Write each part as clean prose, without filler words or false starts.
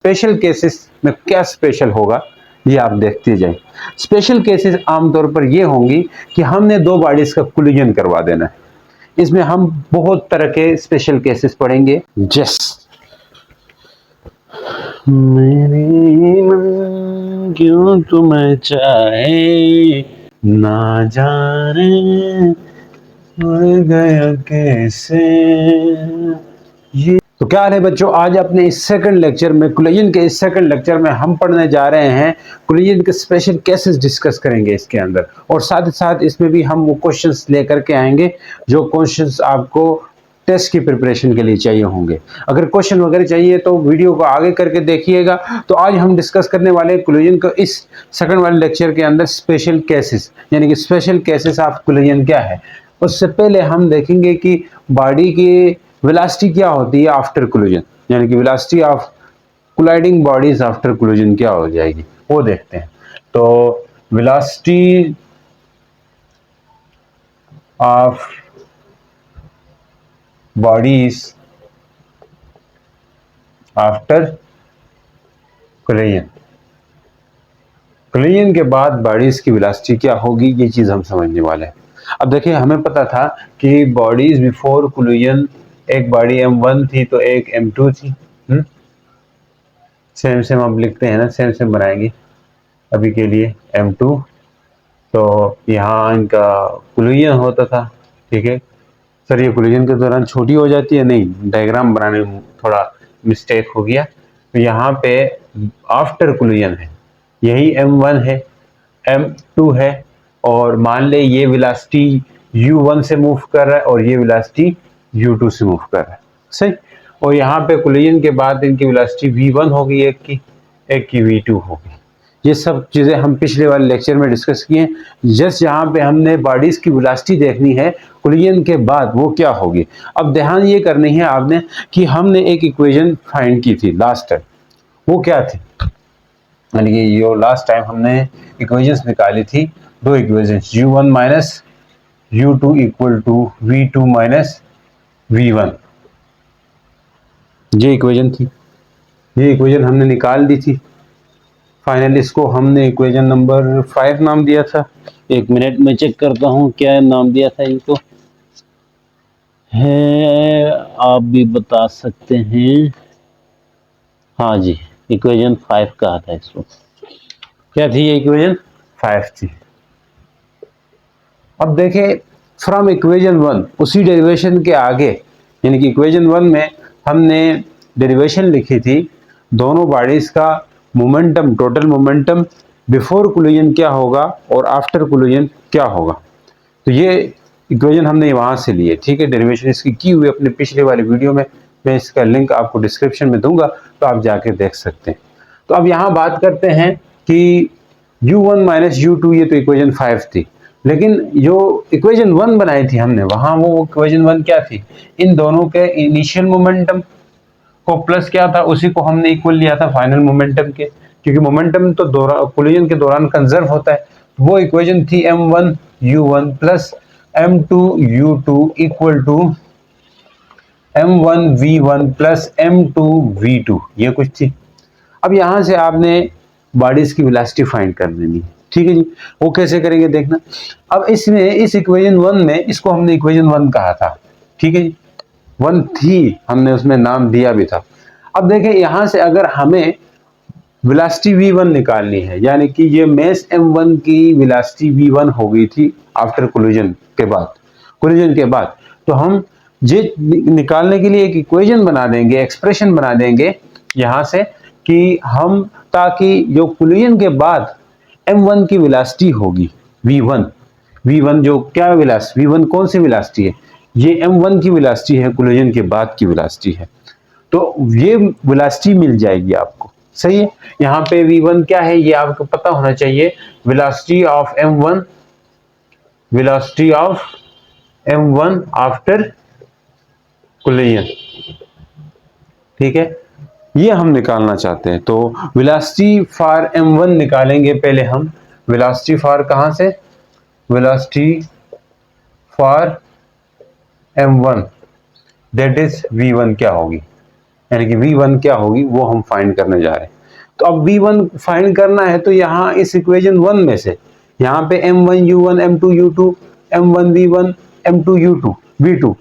Special cases में क्या special होगा ये आप देखते जाएं। स्पेशल केसेस आमतौर पर ये होंगी कि हमने दो बॉडीज का कोलिजन करवा देना है। इसमें हम बहुत तरह के स्पेशल केसेस पढ़ेंगे। मेरी मन क्यों तुम्हें चाहे ना जाने उड़ गया कैसे। ये तो क्या है बच्चों, आज अपने इस सेकंड लेक्चर में, कोलिजन के इस सेकंड लेक्चर में हम पढ़ने जा रहे हैं कोलिजन के स्पेशल केसेस डिस्कस करेंगे इसके अंदर, और साथ ही साथ इसमें भी हम वो क्वेश्चंस लेकर के आएंगे जो क्वेश्चंस आपको टेस्ट की प्रिपरेशन के लिए चाहिए होंगे। अगर क्वेश्चन वगैरह चाहिए तो वीडियो को आगे करके देखिएगा। तो आज हम डिस्कस करने वाले हैं कोलिजन को इस सेकंड वाले लेक्चर के अंदर स्पेशल केसेस, यानी कि स्पेशल केसेस ऑफ कोलिजन क्या है। उससे पहले हम देखेंगे कि बॉडी की वेलोसिटी क्या होती है आफ्टर कोलिजन, यानी कि velocity of colliding bodies after collision क्या हो जाएगी वो देखते हैं। तो velocity of bodies after collision, collision के बाद बॉडीज की वेलोसिटी क्या होगी, ये चीज हम समझने वाले हैं। अब देखिए, हमें पता था कि बॉडीज बिफोर कोलिजन, एक बॉडी m1 थी तो एक m2 थी। सेम सेम अब लिखते हैं ना, सेम सेम बनाएंगे अभी के लिए m2। तो यहाँ इनका कोलिजन होता था, ठीक है सर। ये कोलिजन के दौरान छोटी हो जाती है, नहीं, डायग्राम बनाने में थोड़ा मिस्टेक हो गया। तो यहाँ पे आफ्टर कोलिजन है, यही m1 है, m2 है, और मान ले ये वेलोसिटी u1 से मूव कर रहा है और ये वेलोसिटी u2 से मूव कर रहा है, सही। और यहाँ पे कोलिजन के बाद इनकी वेलोसिटी v1 होगी, एक की v2 होगी। ये सब चीजें हम पिछले वाले लेक्चर में डिस्कस किए। जस्ट यहाँ पे हमने बॉडीज की वेलोसिटी देखनी है कोलिजन के बाद वो क्या होगी। अब ध्यान ये करनी है आपने कि हमने एक इक्वेशन फाइंड की थी लास्ट टाइम, वो क्या थी, यानी कि जो लास्ट टाइम हमने इक्वेशंस निकाली थी, दो equations u1 minus u2 equal to v2 minus v1, ये इक्वेशन थी। ये इक्वेशन हमने निकाल दी थी फाइनली। इसको हमने इक्वेशन नंबर 5 नाम दिया था। एक मिनट में चेक करता हूँ क्या नाम दिया था इनको, है आप भी बता सकते हैं। हाँ जी, इक्वेशन 5 कहा था इसको। क्या थी ये इक्वेशन? 5 थी। अब देखें, फ्रॉम इक्वेशन 1, उसी डेरिवेशन के आगे, यानी कि इक्वेशन 1 में हमने डेरिवेशन लिखी थी दोनों बॉडीज का momentum, total momentum before collision क्या होगा और आफ्टर कोलिजन क्या होगा। तो ये इक्वेशन हमने वहां से लिए, ठीक है। डेरिवेशन इसकी की हुई अपने पिछले वाले वीडियो में, मैं इसका लिंक आपको डिस्क्रिप्शन में दूंगा, तो आप जाके देख सकते हैं। तो अब यहाँ बात करते हैं कि u1 माइनस u2, ये तो इक्वेशन 5 थी, लेकिन जो इक्वेशन 1 बनाई थी हमने, वहां वो इक्वेशन 1 क्या थी, इन दोनों के इनिशियल मोमेंटम को प्लस क्या था, उसी को हमने इक्वल लिया था फाइनल मोमेंटम के, क्योंकि मोमेंटम तो कोलिजन के दौरान कंजर्व होता है। वो इक्वेशन थी m1 u1 plus m2 u2 equal to m1 v1 plus m2 v2, ये कुछ थी। अब यहां से आपने बॉडीज की वेलोसिटी फाइंड कर लेनी है, ठीक है जी। वो कैसे करेंगे देखना। अब इसमें इस इक्वेशन 1 में, इसको हमने इक्वेशन 1 कहा था, ठीक है जी, 1 थी, हमने उसमें नाम दिया भी था। अब देखें यहां से अगर हमें वेलोसिटी v1 निकालनी है, यानी कि ये मेस m1 की वेलोसिटी v1 हो गई थी आफ्टर कोलिजन के बाद, कोलिजन के बाद, तो हम ये निकालने के लिए एक इक्वेशन बना देंगे, एक्सप्रेशन बना देंगे यहां से, कि हम, ताकि जो कोलिजन के बाद m1 की वेलोसिटी होगी v1 जो क्या वेलोसिटी, v1 कौन सी वेलोसिटी है, ये m1 की वेलोसिटी है, कोलिजन के बाद की वेलोसिटी है। तो ये वेलोसिटी मिल जाएगी आपको, सही है। यहाँ पे v1 क्या है ये आपको पता होना चाहिए, velocity of m1, velocity of m1 after collision, ठीक है, ये हम निकालना चाहते हैं। तो वेलोसिटी फॉर m1 निकालेंगे पहले हम। वेलोसिटी फॉर कहां से, velocity for m1 that is v1 क्या होगी, यानी कि V1 क्या होगी वो हम फाइंड करने जा रहे हैं। तो अब V1 फाइंड करना है तो यहाँ इस इक्वेशन 1 में से यहाँ पे M1 U1 M2 U2 M1 V1 M2 U2 V2,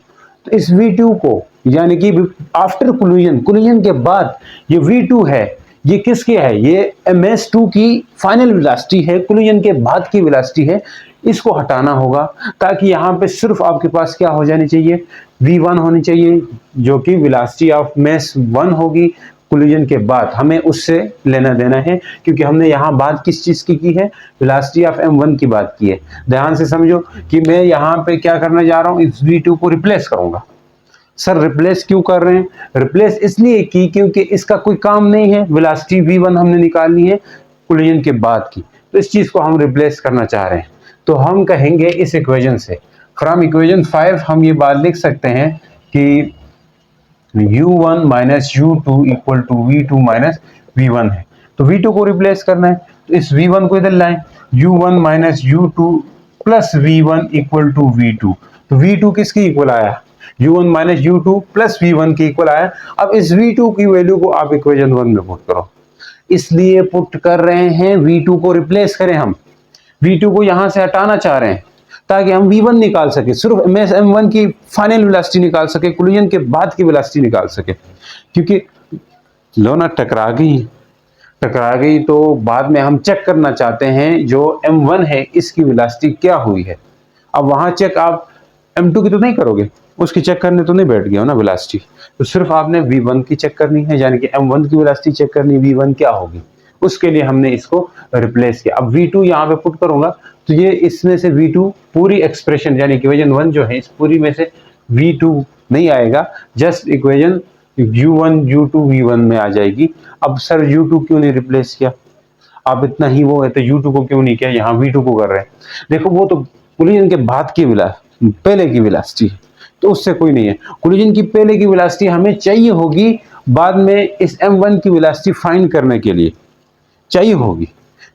तो इस V2 को यानी कि आफ्टर कोलिजन के बाद ये V2 है, ये किसकी है, ये MS2 की फाइनल वेलोसिटी है, कोलिजन के बाद की वेलोसिटी है। इसको हटाना होगा ताकि यहाँ पे सिर्फ आपके पास क्या हो जानी चाहिए, V1 होनी चाहिए, जो कि वेलोसिटी ऑफ मास 1 होगी कोलिजन के बाद। हमें उससे लेना देना है क्योंकि हमने यहाँ बात किस चीज की है, वेलोसिटी ऑफ M1 की बात की है। ध्यान से समझो कि मैं यहाँ पे क्या करने जा रहा हूँ, इस V2 को रिप्लेस करूंगा। सर रिप्लेस क्यों कर रहे हैं, रिप्लेस इसलिए की क्योंकि इसका कोई काम नहीं है, वेलोसिटी V1 हमने निकालनी है कोलिजन के बाद की, तो इस चीज को हम रिप्लेस करना चाह रहे हैं। तो हम कहेंगे इस इक्वेशन से, फ्रॉम इक्वेशन 5 हम ये बात लिख सकते हैं कि U1 minus U2 equal to V2 minus V1 है। तो V2 को रिप्लेस करना है तो इस V1 को इधर लाएं, U1 minus U2 plus V1 equal to V2। तो V2 किसकी इक्वल आया, U1 minus U2 plus V1 की इक्वल आया। अब इस V2 की वैल्यू को आप इक्वेशन 1 में पुट करो, इसलिए पुट कर रहे हैं V2 को रिप्लेस करें, हम V2 को यहां से हटाना चाह रहे हैं ताकि हम V1 निकाल सके, सिर्फ मास M1 की फाइनल वेलोसिटी निकाल सके, कोलिजन के बाद की वेलोसिटी निकाल सके। क्योंकि लो ना टकरा गई तो बाद में हम चेक करना चाहते हैं जो M1 है इसकी वेलोसिटी क्या हुई है। अब वहां चेक आप M2 की तो नहीं करोगे, उसकी चेक करने तो नहीं बैठ गया हो ना वेलोसिटी, तो सिर्फ आपने V1 की चेक करनी है, यानी कि M1 की वेलोसिटी चेक करनी, V1 क्या होगी, उसके लिए हमने इसको रिप्लेस किया। अब V2 यहाँ पे पुट करूंगा तो ये इसमें से V2 पूरी एक्सप्रेशन यानी इक्वेशन 1 जो है इस पूरी में से V2 नहीं आएगा, just equation U1 U2 V1 में आ जाएगी। अब सर U2 क्यों नहीं रिप्लेस किया, आप इतना ही वो है तो U2 को क्यों नहीं किया, यहाँ V2 को कर रहे हैं। देखो वो तो कोलिजन के बाद की पहले की वेलोसिटी है तो उससे कोई नहीं है, कोलिजन की पहले की वेलोसिटी हमें चाहिए होगी बाद में इस M1 की वेलोसिटी फाइंड करने के लिए चाहिए होगी,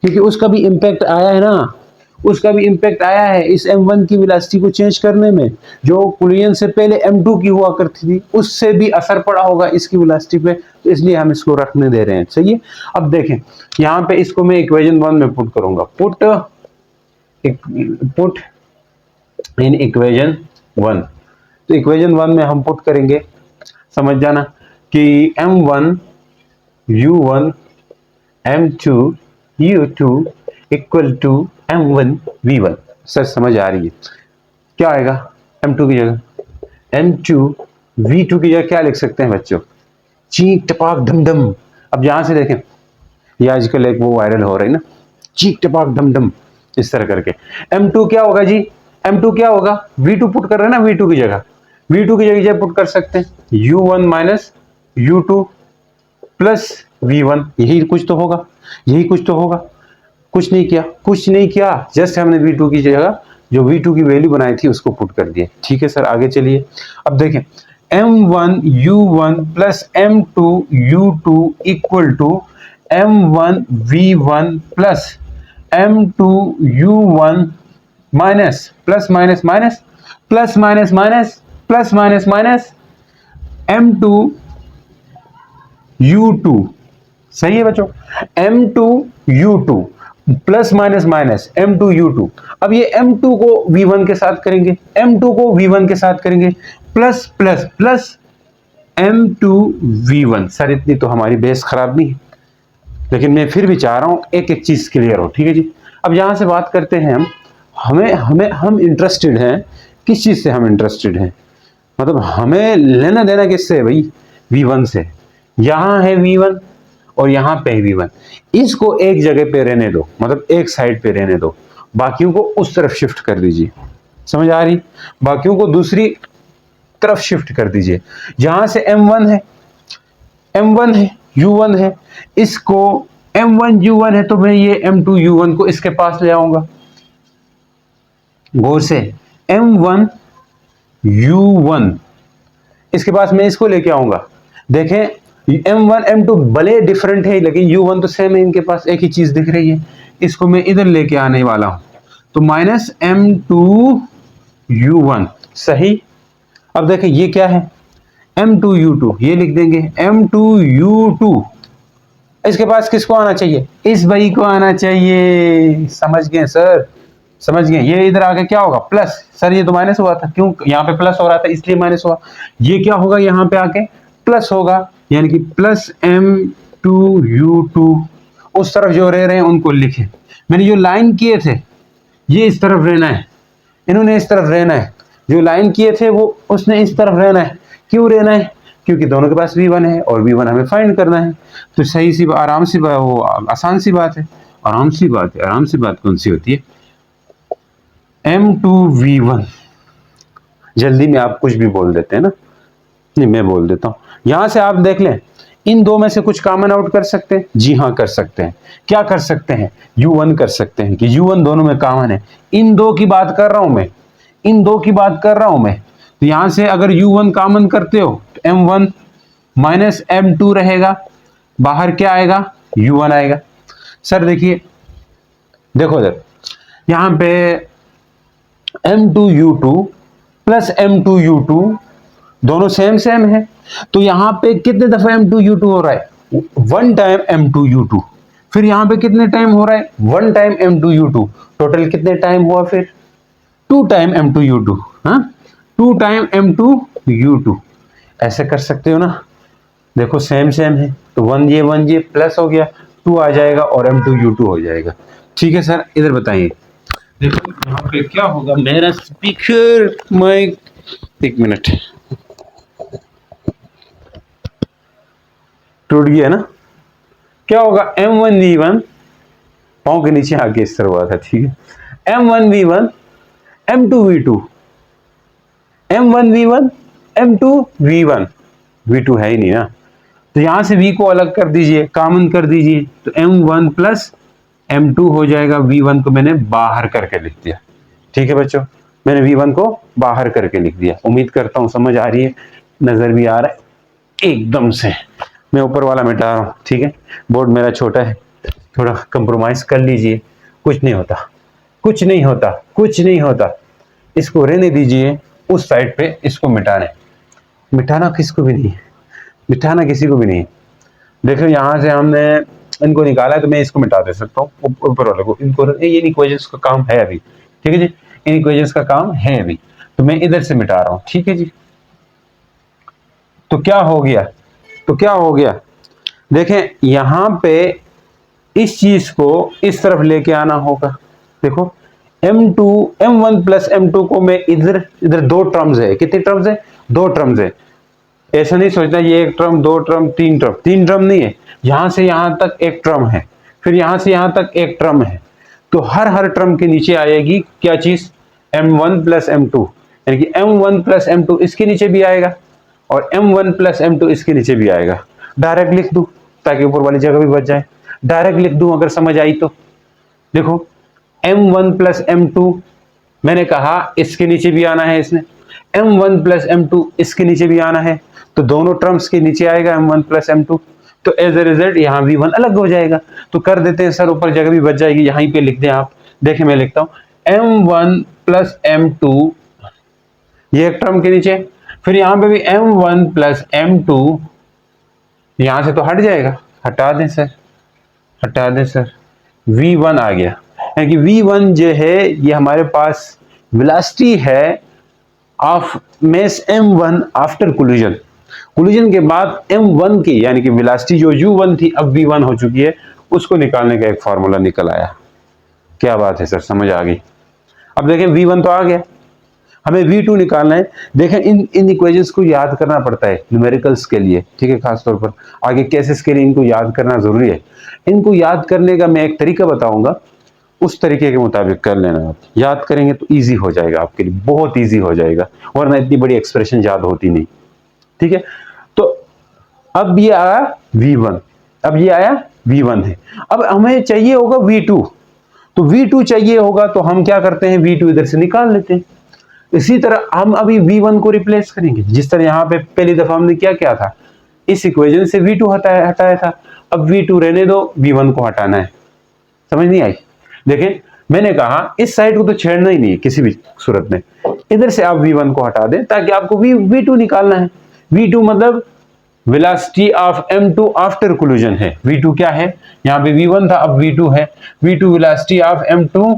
क्योंकि उसका भी इम्पैक्ट आया है ना, उसका भी इम्पैक्ट आया है इस M1 की वेलोसिटी को चेंज करने में, जो कोलिजन से पहले M2 की हुआ करती थी उससे भी असर पड़ा होगा इसकी वेलोसिटी पे, तो इसलिए हम इसको रखने दे रहे हैं। सही है, अब देखें यहाँ पे इसको मैं इक्वेशन 1 में पुट करूंगा, पुट इन इक्वेशन 1। तो इक्वेशन 1 में हम पुट करेंगे, समझ जाना कि M1 U1 M2 U2 equal to M1 V1। Sir समझ आ रही है, क्या आएगा M2 की जगह M2 V2 की जगह क्या लिख सकते हैं बच्चों, चीक टपाक धम धम। अब यहां से देखें ये आजकल एक वो वायरल हो रही है ना, चीक टपाक धम धम इस तरह करके। M2 क्या होगा जी, M2 क्या होगा, V2 पुट कर रहे हैं ना, V2 की जगह पुट कर सकते हैं U1 minus U2 plus V1, यही कुछ तो होगा, कुछ नहीं किया, जस्ट हमने V2 की जगह जो V2 की वैल्यू बनाई थी उसको पुट कर दिया। ठीक है सर, आगे चलिए। अब देखें M1 U1 plus M2 U2 equal to M1 V1 plus M2 U1 minus plus minus minus plus minus minus plus minus minus M2 U2। सही है बच्चों, M2 U2 plus minus minus M2 U2। अब ये M2 को V1 के साथ करेंगे, M2 को V1 के साथ करेंगे, plus plus plus M2 V1। Sir इतनी तो हमारी बेस खराब नहीं है, लेकिन मैं फिर भी चाह रहा हूं एक एक चीज क्लियर हो। ठीक है जी, अब यहां से बात करते हैं हम इंटरेस्टेड हैं, किस चीज से हम इंटरेस्टेड हैं, मतलब हमें लेना देना किससे है भाई, V1 से। यहां है V1 और यहां पे V1, इसको एक जगह पे रहने दो, मतलब एक साइड पे रहने दो, बाकियों को उस तरफ शिफ्ट कर दीजिए। समझ आ रही, बाकियों को दूसरी तरफ शिफ्ट कर दीजिए। यहां से M1 है U1 है, इसको M1 U1 है तो मैं ये M2 U1 को इसके पास ले आऊंगा, गौर से M1 U1 इसके पास मैं इसको लेके आऊंगा। देखें M1 M2 भले डिफरेंट है लेकिन U1 तो सेम है, इनके पास एक ही चीज दिख रही है, इसको मैं इधर लेके आने वाला हूं, तो माइनस M2 U1। सही, अब देखें ये क्या है, M2U2 ये लिख देंगे M2U2। इसके पास किसको आना चाहिए? इस भाई को आना चाहिए। समझ गए सर? समझ गए? ये इधर आके क्या होगा? प्लस। सर ये तो माइनस हुआ था, क्यों? यहाँ पे प्लस हो रहा था इसलिए माइनस हुआ। ये क्या होगा? यहाँ पे आके प्लस होगा, यानी कि प्लस M2U2। उस तरफ जो रह रहे हैं उनको लिखे। मैंने जो लाइन किए थे ये इस तरफ रहना है, इन्होंने इस तरफ रहना है। जो लाइन किए थे वो उसने इस तरफ रहना है। क्यों रहना है? क्योंकि दोनों के पास V1 है और V1 हमें फाइंड करना है। तो सही सी आराम सी बात, वो आसान सी बात है, आराम सी बात है। आराम सी बात कौन सी होती है? M2V1। जल्दी में आप कुछ भी बोल देते हैं ना, नहीं मैं बोल देता हूँ। यहां से आप देख लें, इन दो में से कुछ कॉमन आउट कर सकते हैं? जी हाँ कर सकते हैं। क्या कर सकते हैं? U1 कर सकते हैं कि U1 दोनों में कॉमन है। इन दो की बात कर रहा हूं मैं, इन दो की बात कर रहा हूं मैं। तो यहां से अगर U1 कॉमन करते हो तो M1 माइनस M2 रहेगा, बाहर क्या आएगा? U1 आएगा। सर देखिए, देखो इधर, यहां पे M2U2 प्लस M2U2 दोनों सेम सेम है, तो यहां पे कितने दफा M2U2 हो रहा है? One time M2U2। फिर यहां पे कितने टाइम हो रहा है? One time M2U2। टोटल कितने टाइम हुआ फिर? Two time M2U2। हाँ, टू टाइम M2U2। ऐसे कर सकते हो ना? देखो सेम सेम है, तो वन ये प्लस हो गया, टू आ जाएगा और M2U2 हो जाएगा। ठीक है सर, इधर बताइए। देखो यहाँ पे क्या होगा? मेरा स्पीकर माइक, एक मिनट, टूट गया ना? क्या होगा? M1V1 पाँव के नीचे आके इस तरह हुआ था, ठीक है। M1V1 M2V2, M1V1 M2V1, V2 है ही नहीं ना, तो यहां से V को अलग कर दीजिए, कॉमन कर दीजिए, तो M1 प्लस M2 हो जाएगा। V1 को मैंने बाहर करके लिख दिया। ठीक है बच्चों, मैंने V1 को बाहर करके लिख दिया। उम्मीद करता हूं समझ आ रही है, नजर भी आ रहा है एकदम से। मैं ऊपर वाला मिटा रहा हूं, ठीक है। बोर्ड मेरा छोटा है, थोड़ा कंप्रोमाइज कर लीजिए। कुछ नहीं होता, कुछ नहीं होता, कुछ नहीं होता। इसको रहने दीजिए उस साइड पे, इसको मिटाने, मिटाना किसको भी नहीं है, मिटाना किसी को भी नहीं है। देखो यहाँ से हमने इनको निकाला है, तो मैं इसको मिटा दे सकता हूँ ऊपर वाले को। इनको ये इक्वेशंस का काम है अभी, ठीक है जी, इन इक्वेशंस का काम है अभी, तो मैं इधर से मिटा रहा हूँ, ठीक है जी। तो क्या हो गया? तो क्या हो गया? देखें यहां पे इस चीज को इस तरफ लेके आना होगा। देखो M2 M1 प्लस M2 को मैं इधर, इधर दो टर्म्स है। कितनी टर्म्स है? दो टर्म्स है। ऐसा नहीं सोचना ये एक टर्म, दो टर्म, तीन टर्म। तीन टर्म नहीं है, यहां से यहां तक एक टर्म है, फिर यहां से यहां तक एक टर्म है। तो हर टर्म के नीचे आएगी क्या चीज? M1 प्लस M2, यानी कि M1 प्लस M2 इसके नीचे भी आएगा और M1 प्लस M2 इसके नीचे भी आएगा। डायरेक्ट लिख दूं ताकि ऊपर वाली जगह भी बच जाए। डायरेक्ट लिख दूं अगर समझ आई तो। देखो M1 प्लस M2 मैंने कहा इसके नीचे भी आना है, इसने M1 प्लस M2 इसके नीचे भी आना है, तो दोनों टर्म्स के नीचे आएगा M1 प्लस M2। तो एज ए रिजल्ट यहाँ V1 अलग हो जाएगा। तो कर देते हैं सर, ऊपर जगह भी बच जाएगी, यहीं पे लिख दें आप। देखिए मैं लिखता हूं M1 प्लस M2, ये एक टर्म के नीचे, फिर यहां पे भी M1 प्लस M2, यहां से तो हट जाएगा, हटा दें सर, हटा दें सर, V1 आ गया। यानी कि V1 जो है ये हमारे पास वेलोसिटी है of mess M1 after collision. Collision के बाद M1 की यानी कि वेलोसिटी जो U1 थी अब V1 हो चुकी है, उसको निकालने का एक फार्मूला निकल आया। क्या बात है सर, समझ आ गई? अब देखें V1 तो आ गया, हमें V2 निकालना है। देखें इन इक्वेशंस को याद करना पड़ता है न्यूमेरिकल्स के लिए, ठीक है, खासतौर पर आगे केसेस के लिए इनको याद करना जरूरी है। इनको याद करने का मैं एक तरीका बताऊंगा, उस तरीके के मुताबिक कर लेना। आप याद करेंगे तो इजी हो जाएगा आपके लिए, बहुत इजी हो जाएगा, वरना इतनी बड़ी एक्सप्रेशन याद होती नहीं, ठीक है। तो अब ये आया V1, अब ये आया V1 है। अब हमें चाहिए होगा V2, तो V2 चाहिए होगा तो हम क्या करते हैं, V2 इधर से निकाल लेते हैं। इसी तरह हम अभी V1 को रिप्लेस करेंगे, जिस तरह यहाँ पे पहली दफा हमने क्या किया था, इस इक्वेशन से V2 हटाया था। अब V2 रहने दो, V1 को हटाना है। समझ नहीं आई? देखें मैंने कहा इस साइड को तो छेड़ना ही नहीं है किसी भी सूरत में, इधर से आप V1 को हटा दें ताकि आपको V2 निकालना है। V2 मतलब velocity of M2 after collision है। V2 क्या है, यहाँ पे V1 था, अब V2 है। V2 velocity of M2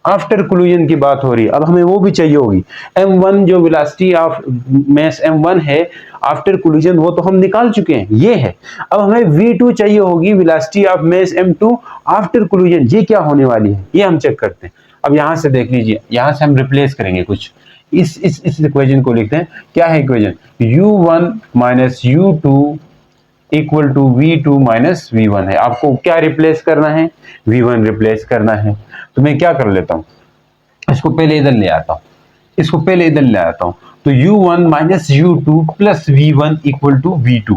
after collision की बात हो रही है। अब हमें वो भी चाहिए होगी। M1 जो वेलोसिटी ऑफ मास M1 है आफ्टर कोलिजन, वो तो हम निकाल चुके हैं, ये है। अब हमें V2 चाहिए होगी, velocity of mass M2 after collision. ये क्या होने वाली है, ये हम चेक करते हैं। अब यहां से देख लीजिए, यहां से हम रिप्लेस करेंगे कुछ, इस इक्वेशन को लिखते हैं। क्या है equation, U1 minus U2 equal to V2 minus V1 है। आपको क्या रिप्लेस करना है, V1 रिप्लेस करना है। तो मैं क्या कर लेता हूं, इसको पहले इधर ले आता हूं, इसको पहले इधर ले आता हूं। तो U1 minus U2 plus V1 equal to V2।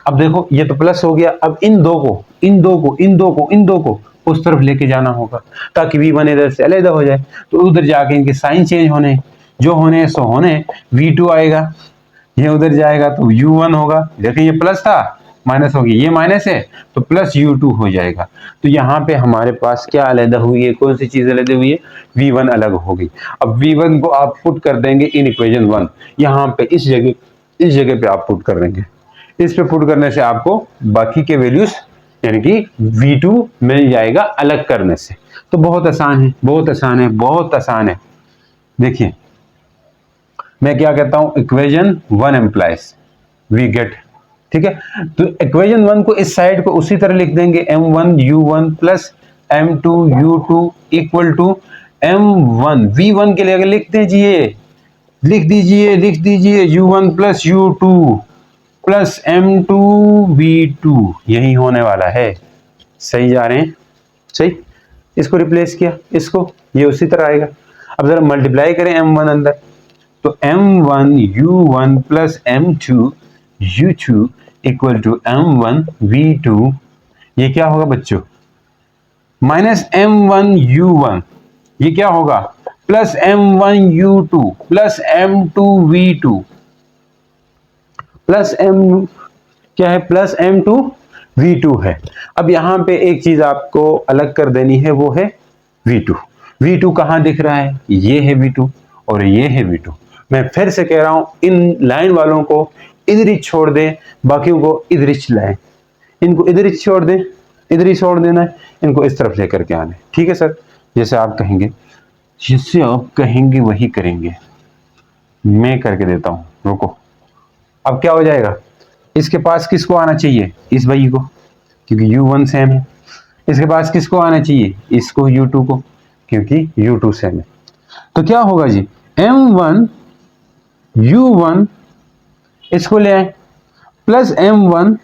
अब देखो ये तो प्लस हो गया। अब इन दो को उस तरफ लेके जाना होगा, ताकि V1 इधर से अलग हो जाए। तो उधर जाके इनके साइन चेंज होने, जो होने सो होने, V2 आएगा, ये उधर जाएगा तो U1 होगा। देखिए ये प्लस था, माइनस हो गया, ये माइनस है तो प्लस U2 हो जाएगा। तो यहाँ पे हमारे पास क्या अलग हुई है, कौन सी चीज अलग हुई है, V1 अलग हो गई। अब V1 को आप पुट कर देंगे इन इक्वेशन 1, यहाँ पे इस जगह पे आप पुट कर देंगे। इस पे पुट करने से आपको बाकी के वैल्यूज यानी कि V2 मिल जाएगा अलग करने से। तो बहुत आसान है, बहुत आसान है, बहुत आसान है। देखिए मैं क्या कहता हूं, इक्वेशन 1 एम्प्लाइज वी गेट, ठीक है। तो इक्वेशन 1 को इस साइड को उसी तरह लिख देंगे, M1 U1 plus M2 U2 equal to M1 V1 के लिए अगर लिख दीजिए U1 plus U2 plus M2 V2, यही होने वाला है। सही जा रहे हैं, सही। इसको रिप्लेस किया, इसको, ये उसी तरह आएगा। अब जरा मल्टीप्लाई करें M1 अंदर, तो M1 U1 plus M2 U2 equal to M1 V2, ये क्या होगा बच्चों, माइनस M1 U1, ये क्या होगा, plus M1 U2 plus M2 V2 plus M क्या है, प्लस M2 V2 है। अब यहां पे एक चीज आपको अलग कर देनी है, वो है V2। V2 कहां दिख रहा है, ये है V2 और ये है V2। मैं फिर से कह रहा हूं, इन लाइन वालों को इधर ही छोड़ दें, बाकियों को इधर ही चलाएं। इनको इधर ही छोड़ दें, इधर ही छोड़ देना है, इनको इस तरफ लेकर के आने। ठीक है सर, जैसे आप कहेंगे, जिससे आप कहेंगे वही करेंगे। मैं करके देता हूं, रुको। अब क्या हो जाएगा, इसके पास किसको आना चाहिए, इस भाई को, क्योंकि U1 सेम है। इसके पास किसको आना चाहिए, इसको, U2 को, क्योंकि U2 सेम है। तो क्या होगा जी, M1 U1 इसको ले आए प्लस M1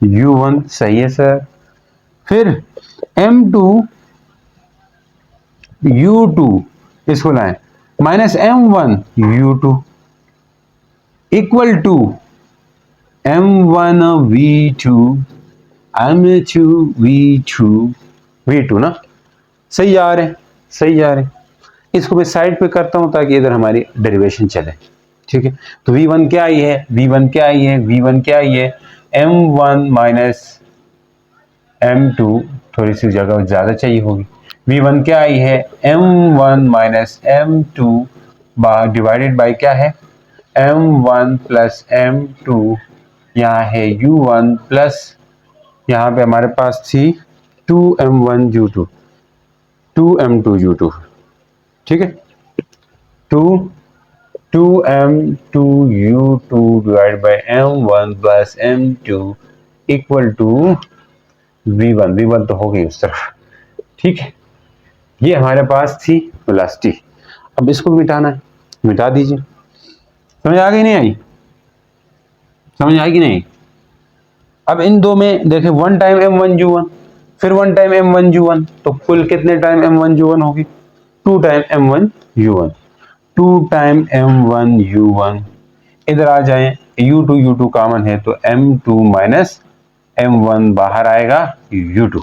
U1, सही है सर। फिर M2 U2 इसको लाए minus M1 U2 equal to M1 V2 M2 V2 ना, सही जा रहे हैं, सही जा रहे हैं। इसको मैं साइड पे करता हूं ताकि इधर हमारी डेरिवेशन चले। ठीक है, तो V1 क्या आई है, V1 क्या आई है, V1 क्या आई है, M1 माइनस M2, थोड़ी सी जगह ज्यादा चाहिए होगी। V1 क्या आई है, M1 minus M2 divided by क्या है, M1 प्लस M2, यहाँ है U1 प्लस, यहाँ पे हमारे पास थी 2M1 U2, 2M2 U2, ठीक है, 2M2 U2 divide by M1 plus M2 equal to V1 तो हो गई उस तरफ। ठीक है, ये हमारे पास थी वेलोसिटी। अब इसको मिटाना है, मिटा दीजिए। समझ आ गई नहीं आई, समझ आएगी नहीं। अब इन दो में देखें, 1 टाइम M1 U1 फिर 1 टाइम M1 U1, तो कुल कितने टाइम M1 U1 होगी, 2 time M1 U1, 2 time M1 U1। इधर आ जाएं, U2 कॉमन है तो M2 माइनस M1 बाहर आएगा U2।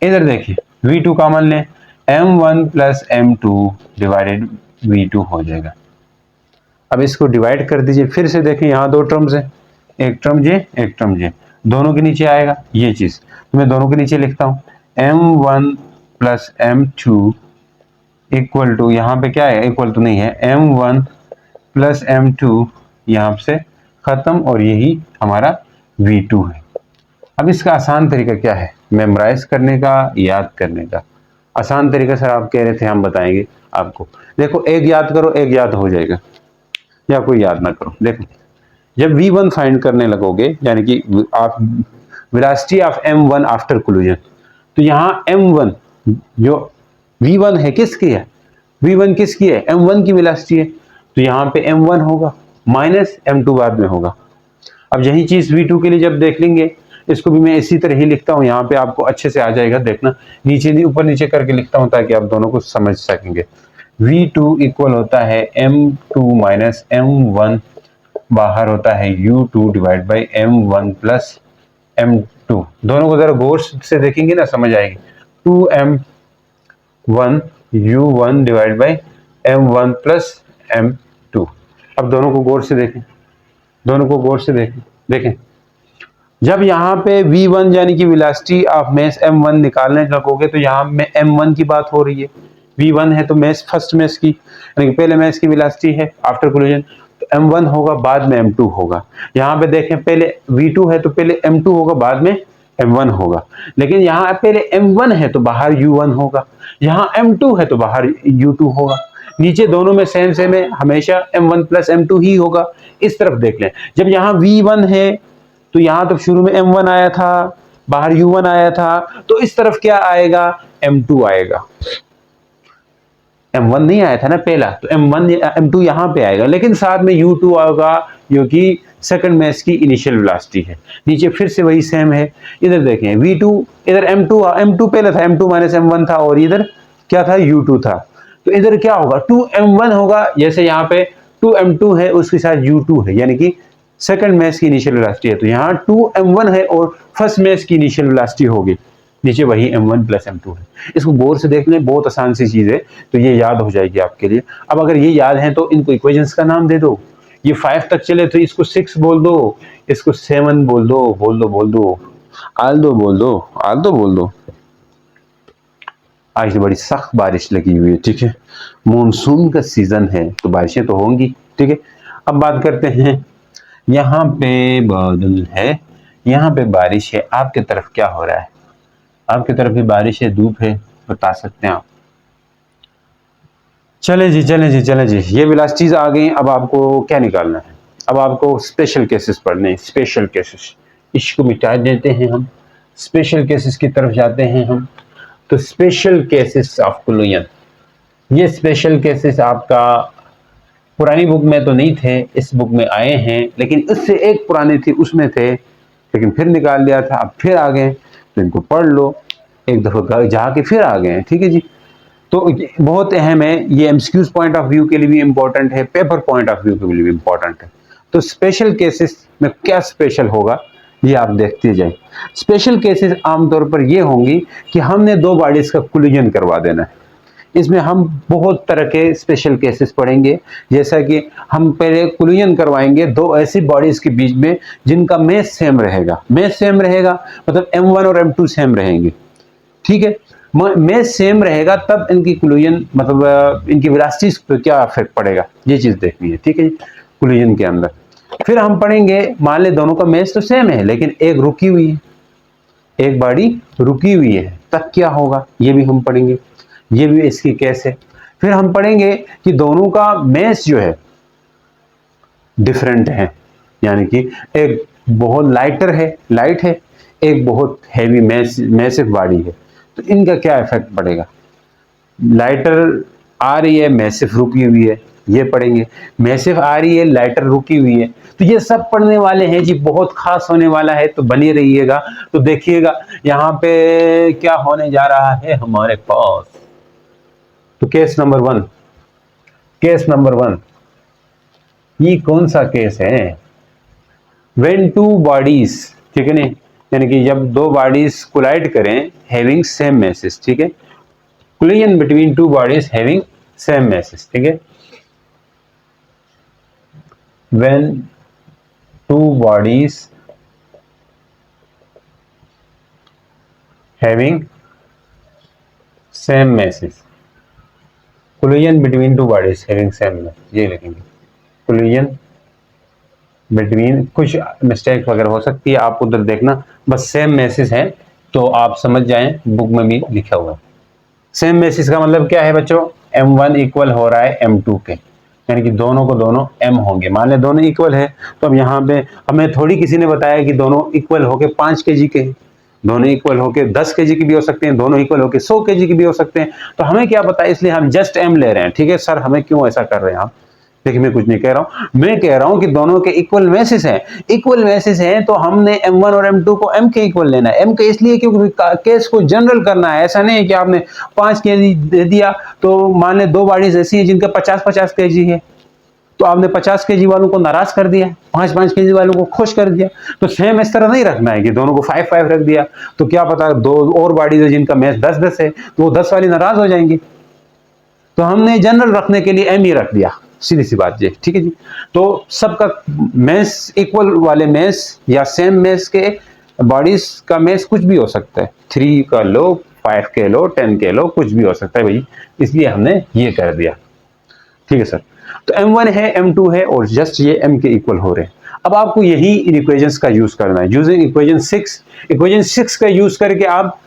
इधर देखिए V2 कॉमन लें, M1 plus M2 divided V2 हो जाएगा। अब इसको डिवाइड कर दीजिए, फिर से देखें यहाँ दो टर्म्स है, एक टर्म ये, एक टर्म ये, दोनों के नीचे आएगा ये चीज, तो मैं दोनों के नीचे लिखता हूँ M1 plus M2 equal to, यहाँ पे क्या है, इक्वल टू नहीं है, M1 प्लस M2 यहाँ से खत्म और यही हमारा V2 है। अब इसका आसान तरीका क्या है मेमोराइज करने का, याद करने का? आसान तरीका सर आप कह रहे थे, हम बताएंगे आपको। देखो एक याद करो, एक याद हो जाएगा, या कोई याद ना करो। देखो जब V1 फाइंड करने लगोगे, यानी कि आप velocity of M1 after collision, तो यहाँ M1 जो V1 है किसकी है? V1 किसकी है? M1 की वेलोसिटी है, तो यहाँ पे M1 होगा माइनस M2 बाद में होगा। अब यही चीज V2 के लिए जब देख लेंगे, इसको भी मैं इसी तरह ही लिखता हूँ, यहाँ पे आपको अच्छे से आ जाएगा। देखना नीचे नहीं ऊपर नीचे करके लिखता हूँ ताकि आप दोनों को समझ सकेंगे। V2 इक्वल होता है M2 माइनस M1, बाहर होता है U2 divide by M1 plus M2। दोनों को जरा गौर से देखेंगे ना समझ आएगी। 2M1 U1 divide by M1 plus M2। अब दोनों को गौर से देखें, दोनों को गौर से देखें। देखें जब यहाँ पे V1 यानी कि वेलोसिटी ऑफ मास M1 निकालने लगोगे, तो यहाँ में M1 की बात हो रही है। V1 है तो मास फर्स्ट मास की, यानी कि पहले मास की वेलोसिटी है आफ्टर कोलिजन, तो M1 होगा बाद में M2 होगा। यहाँ पे देखें पहले V2 है तो पहले M2 होगा बाद में M1 होगा, लेकिन यहाँ पहले M1 है तो बाहर U1 होगा, यहाँ M2 है तो बाहर U2 होगा। नीचे दोनों में सेम सेम है, हमेशा M1 प्लस M2 ही होगा। इस तरफ देख लें, जब यहाँ V1 है तो यहाँ तो शुरू में M1 आया था, बाहर U1 आया था, तो इस तरफ क्या आएगा? M2 आएगा। M1 नहीं आया था ना पहला, तो M2 यहाँ पे आएगा, लेकिन साथ में U2 आएगा जो कि सेकंड मास की इनिशियल वेलोसिटी है। नीचे फिर से वही सेम है। इधर देखें V2, इधर M2 पहले था, M2 माइनस M1 था, और इधर क्या था? U2 था। तो इधर क्या होगा? 2M1 होगा, जैसे यहाँ पे 2M2 है उसके साथ U2 है, यानी कि सेकंड मास की इनिशियल वेलोसिटी है, तो यहाँ 2M1 है और फर्स्ट मास की इनिशियल वेलोसिटी होगी। नीचे वही M1 प्लस M2 है। इसको गौर से देख लें, बहुत आसान सी चीज है, तो ये याद हो जाएगी आपके लिए। अब अगर ये याद है तो इनको इक्वेशंस का नाम दे दो। ये 5 तक चले तो इसको 6 बोल दो, इसको 7 बोल दो, आल्दो बोल दो। आज तो बड़ी सख्त बारिश लगी हुई है, ठीक है, मानसून का सीजन है तो बारिशें तो होंगी, ठीक है। अब बात करते हैं, यहाँ पे बादल है, यहाँ पे बारिश है, आपके तरफ क्या हो रहा है? आपकी तरफ भी बारिश है, धूप है, बता सकते हैं आप? चले जी, ये वेलोसिटीज आ गई। अब आपको क्या निकालना है? अब आपको स्पेशल केसेस पढ़ने हैं, स्पेशल केसेस। इसको मिटा देते हैं हम, स्पेशल केसेस की तरफ जाते हैं हम। तो स्पेशल केसेस ऑफ कोलिजन, ये स्पेशल केसेस आपका पुरानी बुक में तो नहीं थे, इस बुक में आए हैं, लेकिन इससे एक पुरानी थी उसमें थे, लेकिन फिर निकाल लिया था, अब फिर आ गए, तो इनको पढ़ लो एक दफा जाके, फिर आ गए, ठीक है जी। तो बहुत अहम है ये, एमसीक्यूज पॉइंट ऑफ व्यू के लिए भी इंपॉर्टेंट है, पेपर पॉइंट ऑफ व्यू के लिए भी इंपॉर्टेंट है। तो स्पेशल केसेस में क्या स्पेशल होगा ये आप देखते जाए। स्पेशल केसेस आमतौर पर ये होंगी कि हमने दो बॉडीज का कोलिजन करवा देना है। इसमें हम बहुत तरह के स्पेशल केसेस पढ़ेंगे, जैसा कि हम पहले कोलिजन करवाएंगे दो ऐसी बॉडीज के बीच में जिनका मास सेम रहेगा। मास सेम रहेगा मतलब M1 और M2 सेम रहेंगे, ठीक है। मास सेम रहेगा तब इनकी कोलिजन मतलब इनकी वेलोसिटीज पे क्या इफेक्ट पड़ेगा, ये चीज देखनी है, ठीक है, कोलिजन के अंदर। फिर हम पढ़ेंगे, मान ले दोनों का मास तो सेम है लेकिन एक रुकी हुई है, एक बॉडी रुकी हुई है, तब क्या होगा ये भी हम पढ़ेंगे, ये भी इसकी केस है। फिर हम पढ़ेंगे कि दोनों का मास जो है डिफरेंट है, यानी कि एक बहुत लाइट है, एक बहुत हैवी मैसिव बॉडी है, तो इनका क्या इफेक्ट पड़ेगा। लाइटर आ रही है, मैसिव रुकी हुई है, ये पढ़ेंगे। मैसिव आ रही है, लाइटर रुकी हुई है, तो ये सब पढ़ने वाले हैं जी, बहुत खास होने वाला है, तो बने रहिएगा। तो देखिएगा यहाँ पे क्या होने जा रहा है हमारे पास। तो केस नंबर वन, ये कौन सा केस है? व्हेन टू बॉडीज, ठीक है ना, यानी कि जब दो बॉडीज कोलाइड करें हैविंग सेम मैसेज, ठीक है, collision between two bodies having same message, ठीक है। When two bodies having same message, collision between two bodies having same message, ये लिखेंगे, कोलिजन बिटवीन, कुछ मिस्टेक वगैरह हो सकती है, आप उधर देखना, बस सेम मैसेज है तो आप समझ जाएं, बुक में भी लिखा हुआ है। सेम मैसेज का मतलब क्या है बच्चों, M1 इक्वल हो रहा है M2 के, यानी कि दोनों को दोनों M होंगे। मान लें दोनों इक्वल है, तो अब यहाँ पे हमें थोड़ी किसी ने बताया कि दोनों इक्वल होके 5 kg के, दोनों इक्वल होके 10 kg की भी हो सकते हैं, दोनों इक्वल होके 100 kg की भी हो सकते हैं, तो हमें क्या पता है, इसलिए हम जस्ट M ले रहे हैं। ठीक है सर, हमें क्यों ऐसा कर रहे हैं आप? देखिए मैं कुछ नहीं कह रहा हूं, मैं कह रहा हूं कि दोनों के इक्वल मैसेज हैं, इक्वल मैसेज हैं तो हमने M1 और M2 को M के इक्वल लेना है। M के इसलिए क्योंकि केस को जनरल करना है, ऐसा नहीं है कि आपने 5 kg दे दिया, तो मान ले दो बॉडीज ऐसी है जिनका 50-50 kg है, तो आपने 50 kg वालों को नाराज कर दिया, 5-5 kg वालों को खुश कर दिया। तो सेम इस तरह नहीं रखना है कि दोनों को 5-5 रख दिया, तो क्या पता दो और बॉडीज है जिनका मैच 10-10 है, तो वो 10 वाली नाराज हो जाएंगी। तो हमने जनरल रखने के लिए M ही रख दिया, सीधी सी बात जी। ठीक है जी, तो सबका मैस इक्वल वाले मैस या सेम मैस के बॉडीज का मैस कुछ भी हो सकता है, 3 का लो, 5 के लो, 10 के लो, कुछ भी हो सकता है भाई, इसलिए हमने ये कर दिया। ठीक है सर, तो M1 है, M2 है और जस्ट ये M के इक्वल हो रहे हैं। अब आपको यही इन इक्वेशंस का यूज करना है, यूजिंग इक्वेशन 6 का यूज करके आप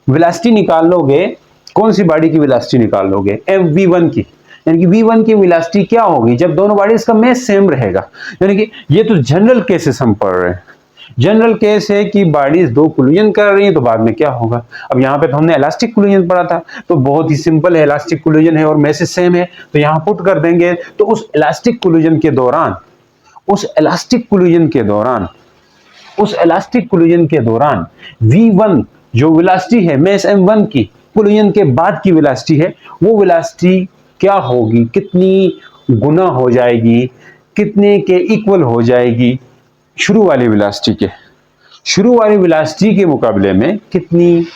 वेलोसिटी निकाल लोगे। कौन सी बॉडी की वेलोसिटी निकाल लोगे? V1 की, यानी कि V1 की वेलोसिटी क्या होगी जब दोनों बॉडीज का मैस सेम रहेगा। यानी कि ये तो जनरल केसेस हम पढ़ रहे हैं, जनरल केस है कि बॉडीज दो कोलिजन कर रही हैं, तो बाद में क्या होगा। अब यहाँ पे तो हमने इलास्टिक कोलिजन पढ़ा था, तो बहुत ही सिंपल है, इलास्टिक कोलिजन है और मैसेज सेम है, तो यहाँ पुट कर देंगे। तो उस इलास्टिक कोलिजन के दौरान, उस इलास्टिक कोलिजन के दौरान, उस इलास्टिक कोलिजन के दौरान V1 जो वेलोसिटी है मैस M1 की, कोलिजन के बाद की वेलोसिटी है, वो वेलोसिटी क्या होगी, कितनी गुना हो जाएगी, कितने के इक्वल हो जाएगी शुरू वाली वेलोसिटी के, शुरू वाली वेलोसिटी के मुकाबले में कितनी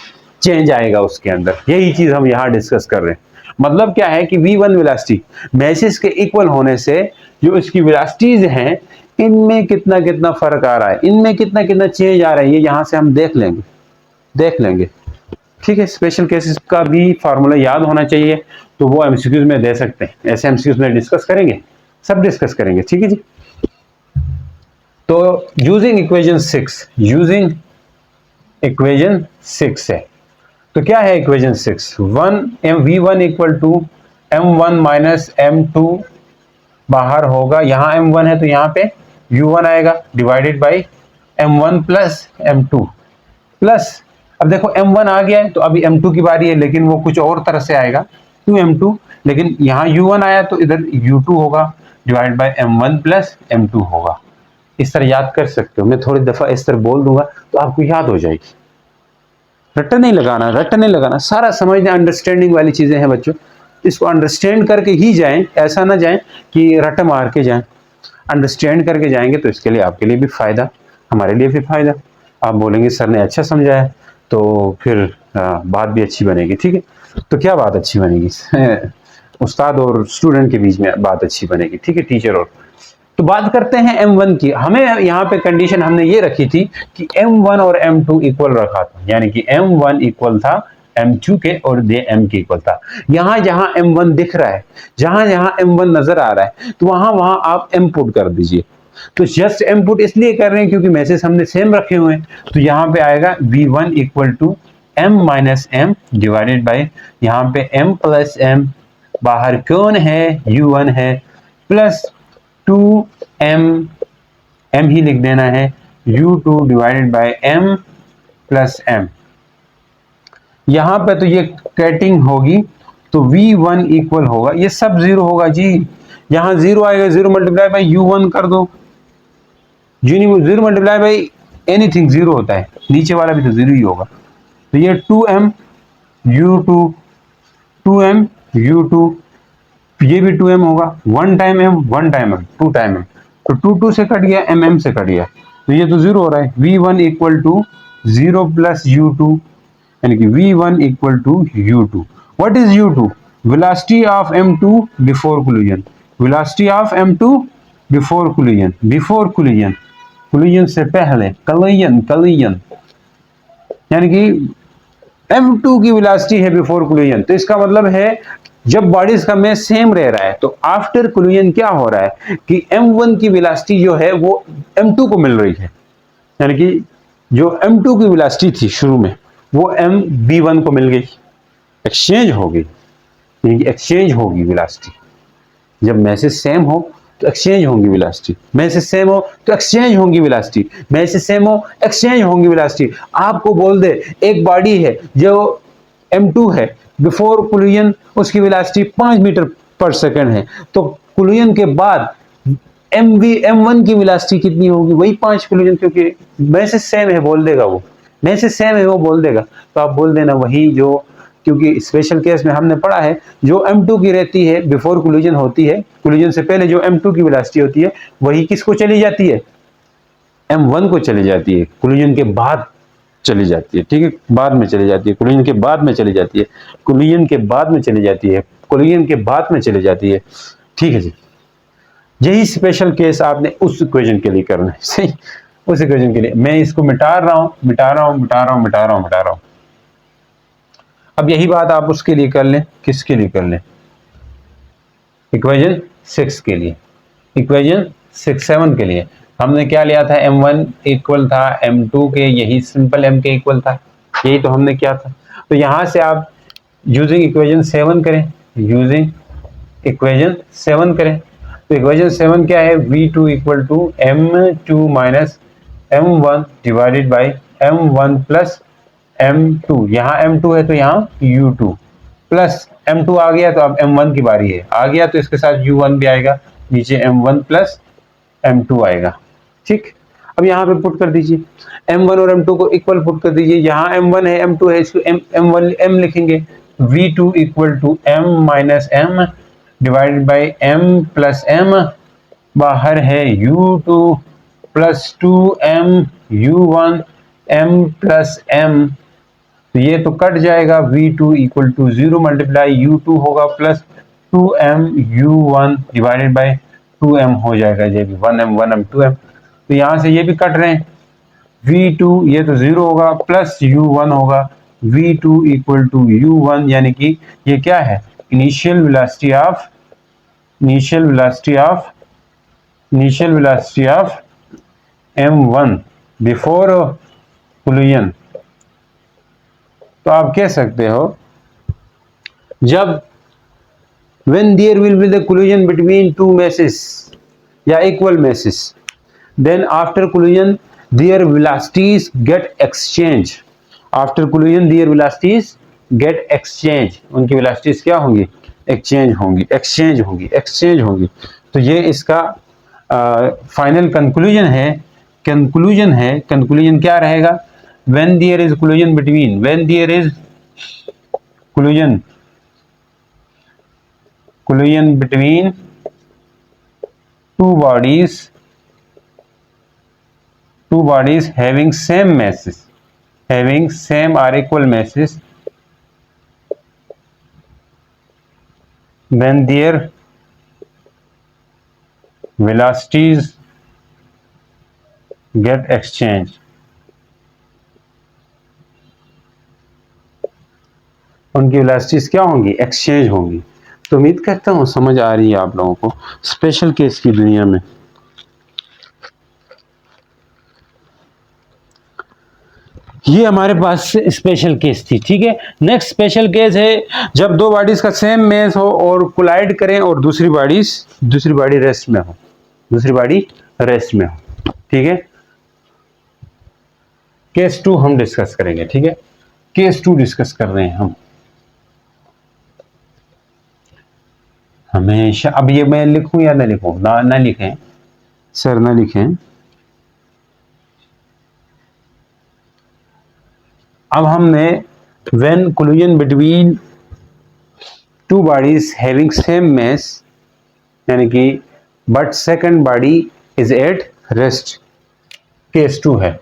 चेंज आएगा उसके अंदर। यही चीज हम यहां डिस्कस कर रहे हैं। मतलब क्या है कि V1 वेलोसिटी मैसेज के इक्वल होने से जो इसकी वेलोसिटीज हैं, इनमें कितना कितना फर्क आ रहा है, इनमें कितना कितना चेंज आ रहा है, ये यहां से हम देख लेंगे। ठीक है, स्पेशल केसेस का भी फार्मूला याद होना चाहिए, तो वो एमसीक्यूज में दे सकते हैं, ऐसे एमसीक्यूज में डिस्कस करेंगे, सब डिस्कस करेंगे। ठीक है जी, तो यूजिंग इक्वेशन 6 है, तो क्या है equation 6? V1 equal to M1 minus M2, बाहर होगा, यहां M1 है तो यहां पे U1 आएगा, divided by M1 plus M2 plus, अब देखो M1 आ गया है तो अभी M2 की बारी है, लेकिन वो कुछ और तरह से आएगा, 2M2, लेकिन यहाँ U1 आया तो इधर U2 होगा, divide by M1 plus M2 होगा। इस तरह याद कर सकते हो, मैं थोड़ी दफा इस तरह बोल दूंगा तो आपको याद हो जाएगी। रट्टा नहीं लगाना, सारा समझना, अंडरस्टैंडिंग वाली चीजें हैं बच्चों, इसको अंडरस्टैंड करके ही जाएं, ऐसा ना जाएं कि रट्टा मार के जाएं। अंडरस्टैंड करके जाएंगे तो इसके लिए आपके लिए भी फायदा, हमारे लिए भी फायदा। आप बोलेंगे सर ने अच्छा समझाया, तो फिर बात भी अच्छी बनेगी। ठीक है, तो क्या बात अच्छी बनेगी? उस्ताद और स्टूडेंट के बीच में बात अच्छी बनेगी। ठीक है, टीचर और, तो बात करते हैं M1 की। हमें यहाँ पे कंडीशन हमने ये रखी थी कि M1 और M2 इक्वल रखा था, यानी कि M1 इक्वल था M2 के और ये M के इक्वल था। यहां जहां M1 दिख रहा है, जहां जहां M1 नजर आ रहा है, तो वहां वहां आप M पुट कर दीजिए। तो जस्ट M पुट इसलिए कर रहे हैं क्योंकि मैसेज हमने सेम रखे हुए हैं, तो यहां पे आएगा V1 equal to M minus M divided by, यहां पे M प्लस M, बाहर कौन है? U1 है, प्लस 2M, M ही लिख देना है, U2 divided by M plus M। यहां पे तो ये कटिंग होगी, तो V1 इक्वल होगा, ये सब जीरो होगा जी, यहां जीरो आएगा, जीरो मल्टीप्लाई बाई U1 कर दो, zero multiply by anything zero होता है, नीचे वाला भी तो जीरो ही होगा। तो ये 2M U2, 2M U2, ये भी 2M होगा, 1 time M 1 time M 2 time M, तो 2 से कट गया, M से कट गया, तो ये तो जीरो हो रहा है। V1 equal to 0 plus U2, यानी कि V1 equal to U2। What is U2? Velocity of M2 before collision, velocity of M2 before collision, before collision, collision से पहले, कोलिजन, यानी कि M2 की वेलोसिटी है बिफोर कोलिजन, तो इसका मतलब है जब बॉडीज का मास सेम रह रहा है तो आफ्टर कोलिजन क्या हो रहा है कि m1 की वेलोसिटी जो है वो m2 को मिल रही है, यानी कि जो m2 की वेलोसिटी थी शुरू में वो mv1 को मिल गई, एक्सचेंज हो गई, यानी कि एक्सचेंज होगी वेलोसिटी। जब मैसेज सेम हो तो एक्सचेंज होंगी वेलोसिटी, मैसेज सेम हो तो एक्सचेंज होंगी वेलोसिटी, मैसेज सेम हो एक्सचेंज होंगी वेलोसिटी। आपको बोल दे एक बॉडी है जो m2 है, बिफोर कोलिजन उसकी वेलोसिटी 5 मीटर पर सेकंड है, तो कोलिजन के बाद m1 की वेलोसिटी कितनी होगी, वही 5 कोलिजन, क्योंकि मैसेज सेम है बोल देगा वो, मैसेज सेम है वो बोल देगा। तो आप बोल देना वही जो, क्योंकि स्पेशल केस में हमने पढ़ा है जो m2 की रहती है बिफोर कोलिजन होती है, कोलिजन से पहले जो m2 की वेलोसिटी होती है वही किसको चली जाती है, m1 को चली जाती है, कोलिजन के बाद चली जाती है, ठीक है, बाद में चली जाती है, कोलिजन के बाद में चली जाती है, कोलिजन के बाद में चली जाती है, कोलिजन के बाद में चली जाती है, ठीक है जी। यही स्पेशल केस आपने उस इक्वेशन के लिए करना है, सही, उस इक्वेशन के लिए। मैं इसको मिटा रहा हूं, मिटा रहा हूं, मिटा रहा हूं, मिटा रहा हूं, मिटा रहा हूं। अब यही बात आप उसके लिए कर लें, किसके लिए कर लें, इक्वेशन 6 के लिए, इक्वेशन 6-7 के लिए। हमने क्या लिया था, m1 इक्वल था m2 के, यही सिंपल m के इक्वल था, यही तो हमने किया था। तो यहां से आप यूजिंग इक्वेशन 7 करें, यूजिंग इक्वेशन 7 करें। तो इक्वेशन 7 क्या है, v2 equal to m2 minus m1 divided by m1 plus m2, यहाँ m2 है तो यहाँ u2 प्लस m2 आ गया तो अब m1 की बारी है, आ गया तो इसके साथ u1 भी आएगा, नीचे m1 प्लस m2 आएगा, ठीक। अब यहाँ पे पुट कर दीजिए, m1 और m2 को इक्वल पुट कर दीजिए, यहाँ m1 है m2 है, इसको m1 m लिखेंगे, v2 equal to m minus m divided by m plus m, बाहर है u2 plus 2m u1 m plus m, तो ये तो कट जाएगा, v2 equal to 0 multiply u2 होगा plus 2m u1 divided by 2m हो जाएगा, ये भी 1m 1m 2m, तो यहां से ये भी कट रहे हैं, v2 ये तो 0 होगा प्लस u1 होगा, v2 इक्वल टू u1, यानी कि ये क्या है, initial velocity of, initial velocity of, initial velocity of m1 before collision. तो आप कह सकते हो जब when there will be the collision between two masses या equal masses, then after collision their velocities get exchange, after collision their velocities get exchange, उनकी velocities क्या होंगी, exchange होंगी, exchange होंगी, exchange होंगी। तो ये इसका फाइनल कंक्लूजन है, कंक्लूजन है, कंक्लूजन क्या रहेगा, when there is collision between, when there is collision, collision between two bodies, two bodies having same masses, having same or equal masses, then their velocities get exchanged, उनकी velocities क्या होंगी, exchange होंगी। तो उम्मीद करता हूँ समझ आ रही है आप लोगों को स्पेशल केस की दुनिया में। ये हमारे पास स्पेशल केस थी, ठीक है। नेक्स्ट स्पेशल केस है जब दो बॉडीज का सेम मास हो और कोलाइड करें और दूसरी बॉडी रेस्ट में हो, दूसरी बॉडी रेस्ट में हो, ठीक है। केस 2 हम डिस्कस करेंगे, ठीक है, केस 2 डिस्कस कर रहे हैं हम हमेशा। अब ये मैं लिखूं या ना लिखूं, ना लिखें सर, ना लिखें। अब हमने when collision between two bodies having same mass, यानी कि but second body is at rest, case 2 है,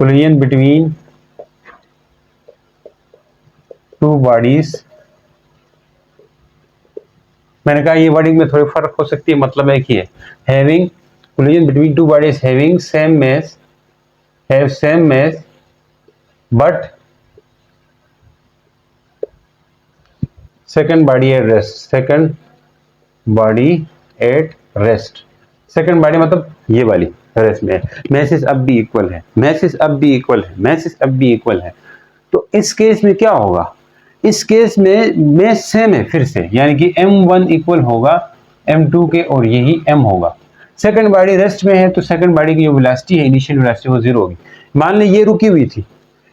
collision between two bodies, मैंने कहा ये वर्डिंग में थोड़ी फर्क हो सकती है, मतलब एक ही है, having collision between two bodies having same mass, have same mass but second body at rest, second body at rest, second body मतलब ये वाली रेस्ट में, मैसेज अब भी इक्वल है, मैसेज अब भी इक्वल है, मैसेज अब भी इक्वल है। तो इस केस में क्या होगा, इस केस में सेम है फिर से, यानी कि m1 इक्वल होगा m2 के और यही m होगा। सेकंड बॉडी रेस्ट में है तो सेकंड बॉडी की जो वेलोसिटी है, इनिशियल वेलोसिटी, वो जीरो होगी। मान लें ये रुकी हुई थी,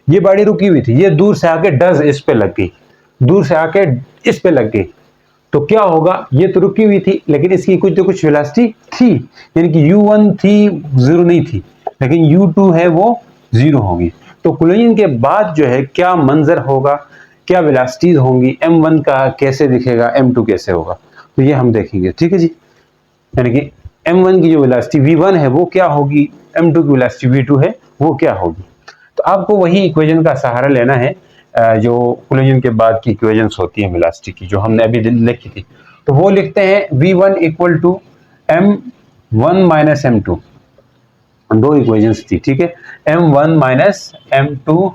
ये बॉडी रुकी हुई थी, ये दूर से आके डज इस पे लग गई, दूर से आके इस पे लग गई, तो क्या होगा, ये तो रुकी हुई थी लेकिन इसकी कुछ तो कुछ वेलोसिटी थी, यानी कि u1 थी, जीरो नहीं थी, लेकिन u2 है वो जीरो होगी। तो कोलिजन के बाद जो है क्या मंजर होगा, क्या वेलोसिटीज होंगी, m1 का कैसे दिखेगा, m2 कैसे होगा, तो ये हम देखेंगे, ठीक है जी। यानी कि m1 की जो वेलोसिटी v1 है वो क्या होगी, m2 की वेलोसिटी v2 है वो क्या होगी। तो आपको वही इक्वेशन का सहारा लेना है जो कोलिजन के बाद की इक्वेशंस होती है वेलोसिटी की, जो हमने अभी लिखी थी। तो वो लिखते हैं v1 equal to m1 minus m2, दो इक्वेशंस थी, ठीक है। m1 माइनस m2,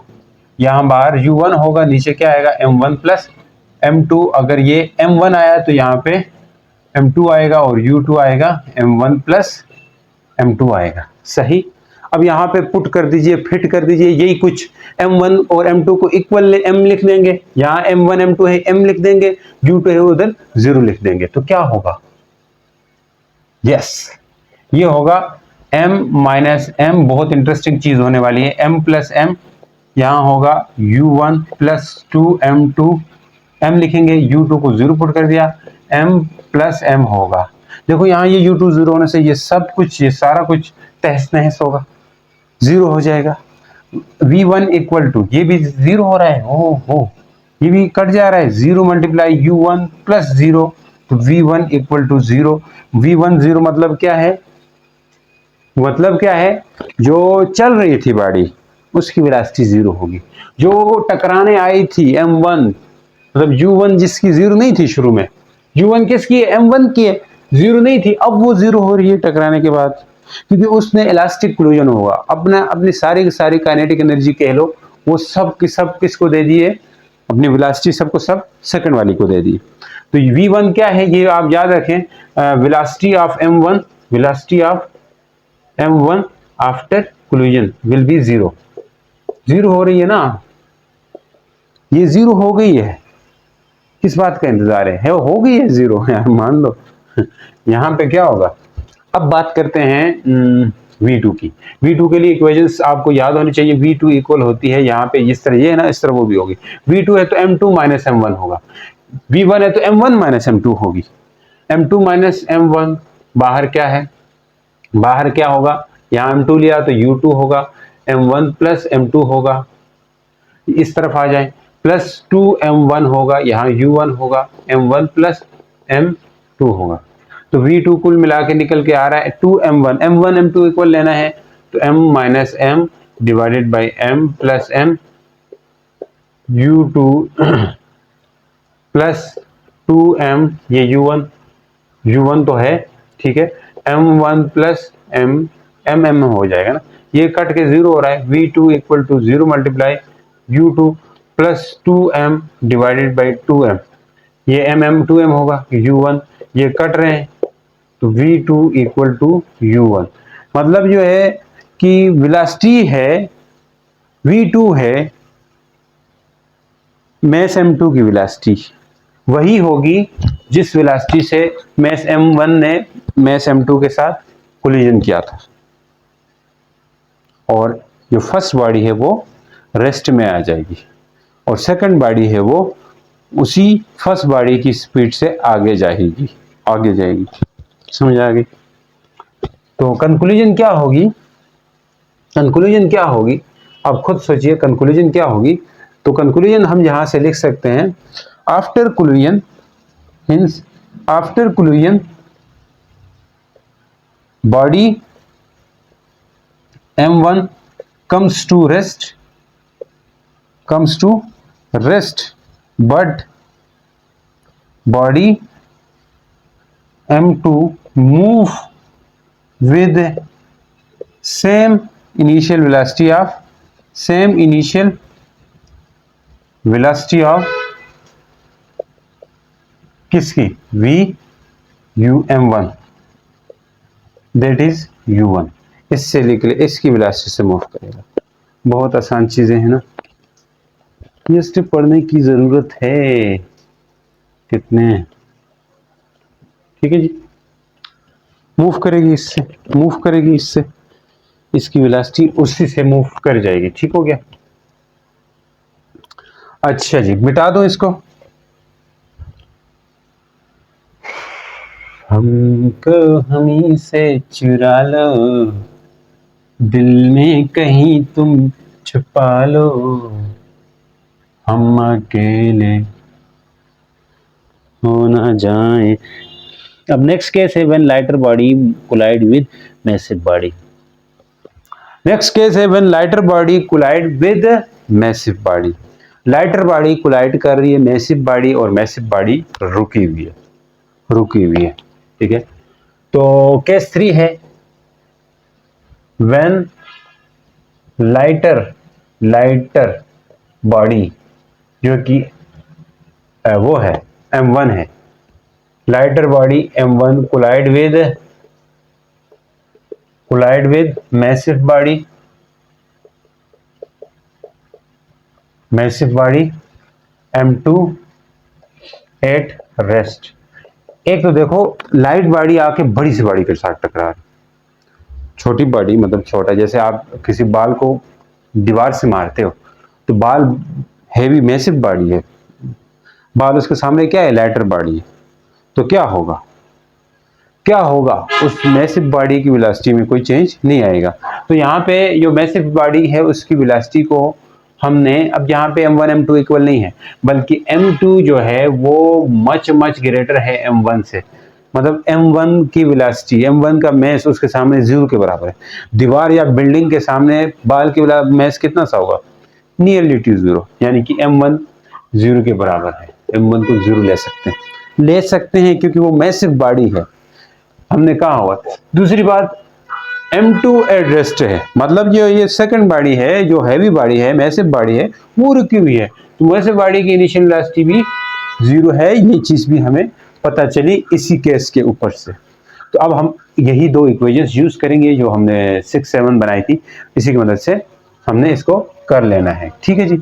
यहां बाहर u1 होगा, नीचे क्या आएगा m1 प्लस m2, अगर ये m1 आया तो यहाँ पे m2 आएगा और u2 आएगा m1 प्लस m2 आएगा, सही। अब यहाँ पे पुट कर दीजिए, फिट कर दीजिए, यही कुछ m1 और m2 को इक्वल m लिख लेंगे, यहाँ m1 m2 है m लिख देंगे, u2 है उधर 0 लिख देंगे, तो क्या होगा, यस ये होगा m माइनस m, बहुत इंटरेस्टिंग चीज होने वाली है, m प्लस m, यहाँ होगा u1 प्लस 2m2, m लिखेंगे, u2 को 0 पुट कर दिया, m प्लस m होगा। देखो यहाँ ये u2 0 होने से ये सब कुछ, ये सारा कुछ तहस नहस होगा, 0 हो जाएगा। v1 इक्वल टू, ये भी 0 हो रहा है, हो ये भी कट जा रहा है, 0 मल्टीप्लाई u1 प्लस 0, तो v1 इक्वल टू 0, v1 0 मतलब क्या है, मतलब क्या है, जो चल रही थी बॉडी उसकी वेलोसिटी 0 होगी, जो टकराने आई थी m1 मतलब u1 जिसकी 0 नहीं थी शुरू में, u1 किसकी है, m1 की है, 0 नहीं थी, अब वो 0 हो रही है टकराने के बाद, क्योंकि उसने इलास्टिक कोलिजन होगा, अपनी सारी की सारी काइनेटिक एनर्जी कह लो वो सब की सब किसको दे दिए, अपनी वेलोसिटी सबको सब सेकंड वाली को दे दी। तो v1 क्या है ये आप याद रखें, velocity of m1, velocity of m1 after collision will be 0, 0 हो रही है ना, ये 0 हो गई है, किस बात का इंतजार है हो गई है 0 यार, मान लो यहाँ पे क्या होगा। अब बात करते हैं v2 की, v2 के लिए इक्वेशंस आपको याद होनी चाहिए, v2 इक्वल होती है यहाँ पे इस तरह, ये है ना, इस तरह वो भी होगी, v2 है तो m2 माइनस m1 होगा, v1 है तो m1 माइनस m2 होगी, m2 माइनस m1, बाहर क्या है, बाहर क्या होगा, यहाँ m2 लिया तो u2 होगा, m1 प्लस m2 होगा, इस तरफ आ जाए, प्लस 2m1 होगा, यहाँ u1 होगा, m1 प्लस m2 होगा, तो v2 कुल मिला के निकल के आ रहा है 2m1, m1 m2 इक्वल लेना है तो m minus m divided by m plus m, u2 plus 2m, ये u1 तो है, ठीक है, m1 प्लस m हो जाएगा ना, ये कट के 0 हो रहा है, v2 equal to 0 multiply u2 plus 2m divided by 2m, ये m 2m होगा, u1 ये कट रहे हैं, तो v2 इक्वल टू u1, मतलब जो है कि वेलोसिटी है v2 है मैस m2 की वेलोसिटी वही होगी जिस वेलोसिटी से मैस m1 ने मैस m2 के साथ कोलिजन किया था, और जो फर्स्ट बॉडी है वो रेस्ट में आ जाएगी और सेकंड बॉडी है वो उसी फर्स्ट बॉडी की स्पीड से आगे जाएगी, समझ आ गई। तो कंक्लूजन क्या होगी, कंक्लूजन क्या होगी, आप खुद सोचिए कंक्लूजन क्या होगी। तो कंक्लूजन हम यहां से लिख सकते हैं, after collision means after collision body m1 comes to rest but body m2 move with same initial velocity of किसकी, v u m1 that is u1, इससे निकले इसकी वेलोसिटी से मूव करेगा। बहुत आसान चीजें हैं ना, ये स्टेप पढ़ने की जरूरत है कितने। ठीक है जी, मूव करेगी इससे, मूव करेगी इससे, इसकी वेलोसिटी उसी से मूव कर जाएगी। ठीक हो गया। अच्छा जी, मिटा दो इसको। हमको हमी से चुरा लो, दिल में कहीं तुम छुपा लो, हम अकेले हो ना जाए। अब नेक्स्ट केस है when lighter body collide with massive body. Next case है when lighter body collide with massive body. Lighter body collide कर रही है मैसिव बॉडी और मैसिव बॉडी रुकी हुई है, रुकी हुई है। ठीक है, तो केस 3 है व्हेन लाइटर बॉडी जो कि वो है m1 है, lighter body m1 collide with massive body m2 at rest. एक तो देखो लाइट बॉडी आके बड़ी सी बॉडी के साथ टकरा रही, छोटी बॉडी मतलब छोटा, जैसे आप किसी बाल को दीवार से मारते हो तो बाल हैवी मैसिव बॉडी है, बाल उसके सामने क्या है, लाइटर बॉडी है, तो क्या होगा, क्या होगा, उस मैसिव बॉडी की वेलोसिटी में कोई चेंज नहीं आएगा। तो यहाँ पे जो मैसिव बॉडी है उसकी वेलोसिटी को हमने, अब यहाँ पे m1 m2 इक्वल नहीं है, बल्कि m2 जो है वो मच ग्रेटर है m1 से, मतलब m1 की वेलोसिटी, m1 का मैस उसके सामने 0 के बराबर है। दीवार या बिल्डिंग के सामने बाल की मैस कितना सा होगा, नियरली टू 0, यानी कि m1 0 के बराबर है। m1 को 0 ले सकते हैं क्योंकि वो मैसिव बॉडी है, हमने कहा हुआ। दूसरी बात, m2 एट रेस्ट है, मतलब जो ये सेकंड बॉडी है, जो हैवी बॉडी है, मैसिव बॉडी है, वो रुकी हुई है, तो मैसिव बॉडी की इनिशियल वेलोसिटी भी 0 है। ये चीज भी हमें पता चली इसी केस के ऊपर से। तो अब हम यही दो इक्वेशंस यूज करेंगे जो हमने 6-7 बनाई थी, इसी की मदद से हमने इसको कर लेना है। ठीक है जी,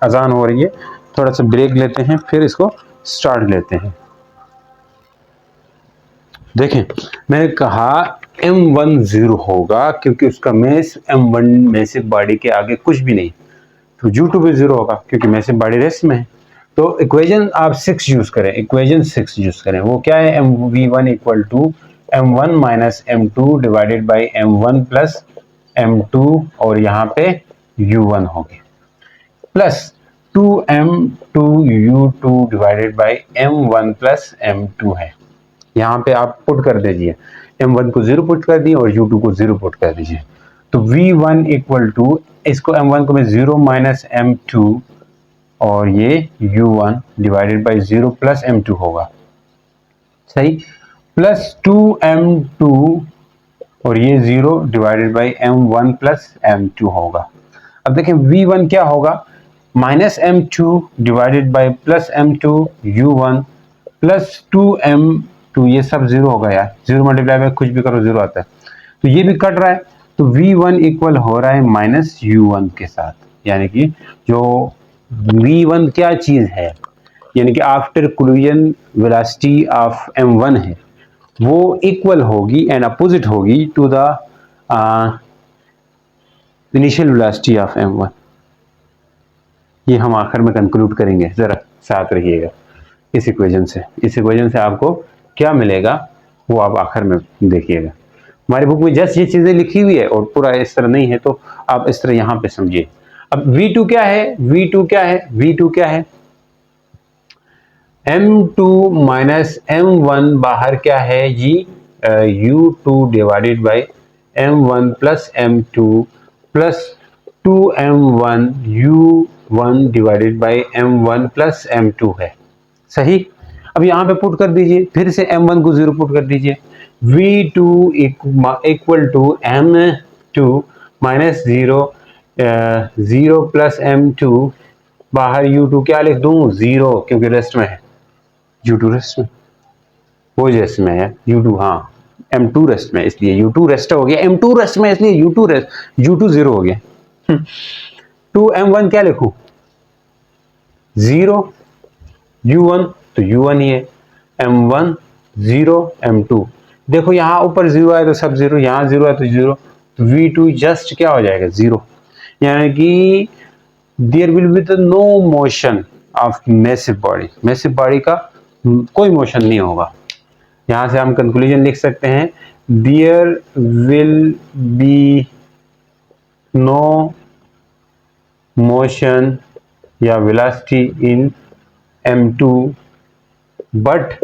आसान हो रही है, थोड़ा सा ब्रेक लेते हैं फिर इसको स्टार्ट लेते हैं। देखें, मैंने कहा m1 0 होगा क्योंकि उसका मैस m1 मैसिव बॉडी के आगे कुछ भी नहीं, तो u2 भी 0 होगा क्योंकि मैसिव बॉडी रेस्ट में है। तो इक्वेशन आप 6 यूज करें, इक्वेशन 6 यूज करें, वो क्या है, v1 equal to m1 minus m2 divided by m1 plus m2 और यहाँ पे u1 होगी, plus 2m2 u2 divided by m1 plus m2 है। यहाँ पे आप पुट कर दीजिए, m1 को 0 पुट कर दिए और u2 को 0 पुट कर दीजिए, तो v1 इक्वल टू, इसको m1 को मैं 0 माइनस m2 और ये u1 divided by 0 plus m2 होगा, सही, प्लस 2m2 और ये 0 divided by m1 plus m2 होगा। अब देखें v1 क्या होगा, minus m2 divided by plus m2 u1 plus 2m2, ये सब 0 होगा यार, 0 मल्टीप्लाई बाय कुछ भी करो 0 आता है, तो ये भी कट रहा है, तो v1 इक्वल हो रहा है माइनस u1 के साथ, यानी कि जो v1 क्या चीज है, यानी कि after collision velocity of m1 है, वो इक्वल होगी एंड अपोजिट होगी to the initial velocity of m1। ये हम आखिर में कंक्लूड करेंगे, जरा साथ रहिएगा इस इक्वेशन से। इस इक्वेशन से आपको क्या मिलेगा वो आप आखिर में देखिएगा। हमारी बुक में जस्ट ये चीजें लिखी हुई है और पूरा इस तरह नहीं है, तो आप इस तरह यहां पे समझिए। अब v2 क्या है, v2 क्या है, v2 क्या है, m2 माइनस m1 बाहर क्या है जी, u2 divided by m1 plus m2 plus 2m1 u1 divided by m1 plus m2 है, सही। अब यहां पे पुट कर दीजिए, फिर से m1 को 0 पुट कर दीजिए, v2 equal to m2 minus 0 plus m2, बाहर u2 क्या लिख दूं, 0 क्योंकि रेस्ट में है, U2 रेस्ट में, वो रेस्ट में है U2, हाँ M2 रेस्ट में, इसलिए U2 रेस्ट हो गया, M2 रेस्ट में इसलिए U2 रेस्ट, U2 0 हो गया। 2M1 क्या लिखूं? 0, U1 तो U1 ही है, M1 0, M2 देखो यहाँ ऊपर 0 है तो सब 0, यहाँ 0 है तो 0, तो V2 जस्ट क्या हो जाएगा? 0, यानी कि there will be the no motion of massive body, massive body का कोई मोशन नहीं होगा। यहां से हम कंक्लूजन लिख सकते हैं, there will be no motion या velocity in M2 but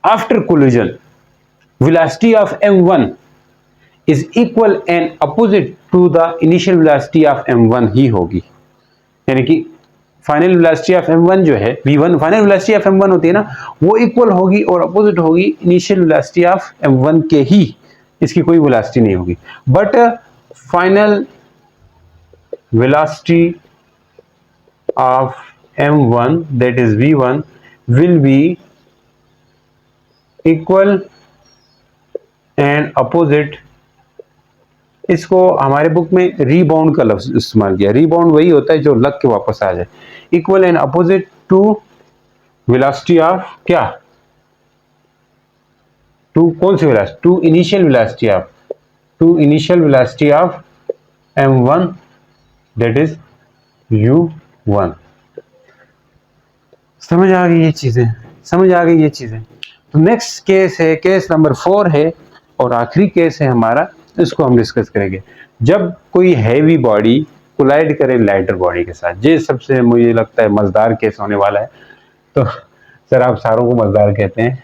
after collision velocity of M1 is equal and opposite to the initial velocity of M1 ही होगी, यानी कि फाइनल वेलोसिटी ऑफ M1 जो है V1, final velocity of M1 होती है ना, वो इक्वल होगी और अपोजिट होगी इनिशियल वेलोसिटी ऑफ M1 के ही, इसकी कोई वेलोसिटी नहीं होगी। But final velocity of M1 that is V1 will be equal and opposite, इसको हमारे बुक में रीबाउंड का लफ्ज इस्तेमाल किया, रीबाउंड वही होता है जो लग के वापस आ जाए, equal and opposite to velocity of क्या? टू कौन सी velocity? To initial velocity of, to initial velocity of M1 that is U1। समझ आ गई ये चीजें? समझ आ गई ये चीजें? तो नेक्स्ट केस है, केस नंबर 4 है और आखिरी केस है हमारा, इसको हम डिस्कस करेंगे। जब कोई हैवी बॉडी कोलाइड करे लाइटर बॉडी के साथ, ये सबसे मुझे लगता है मजेदार केस होने वाला है। तो सर आप सारों को मजेदार कहते हैं,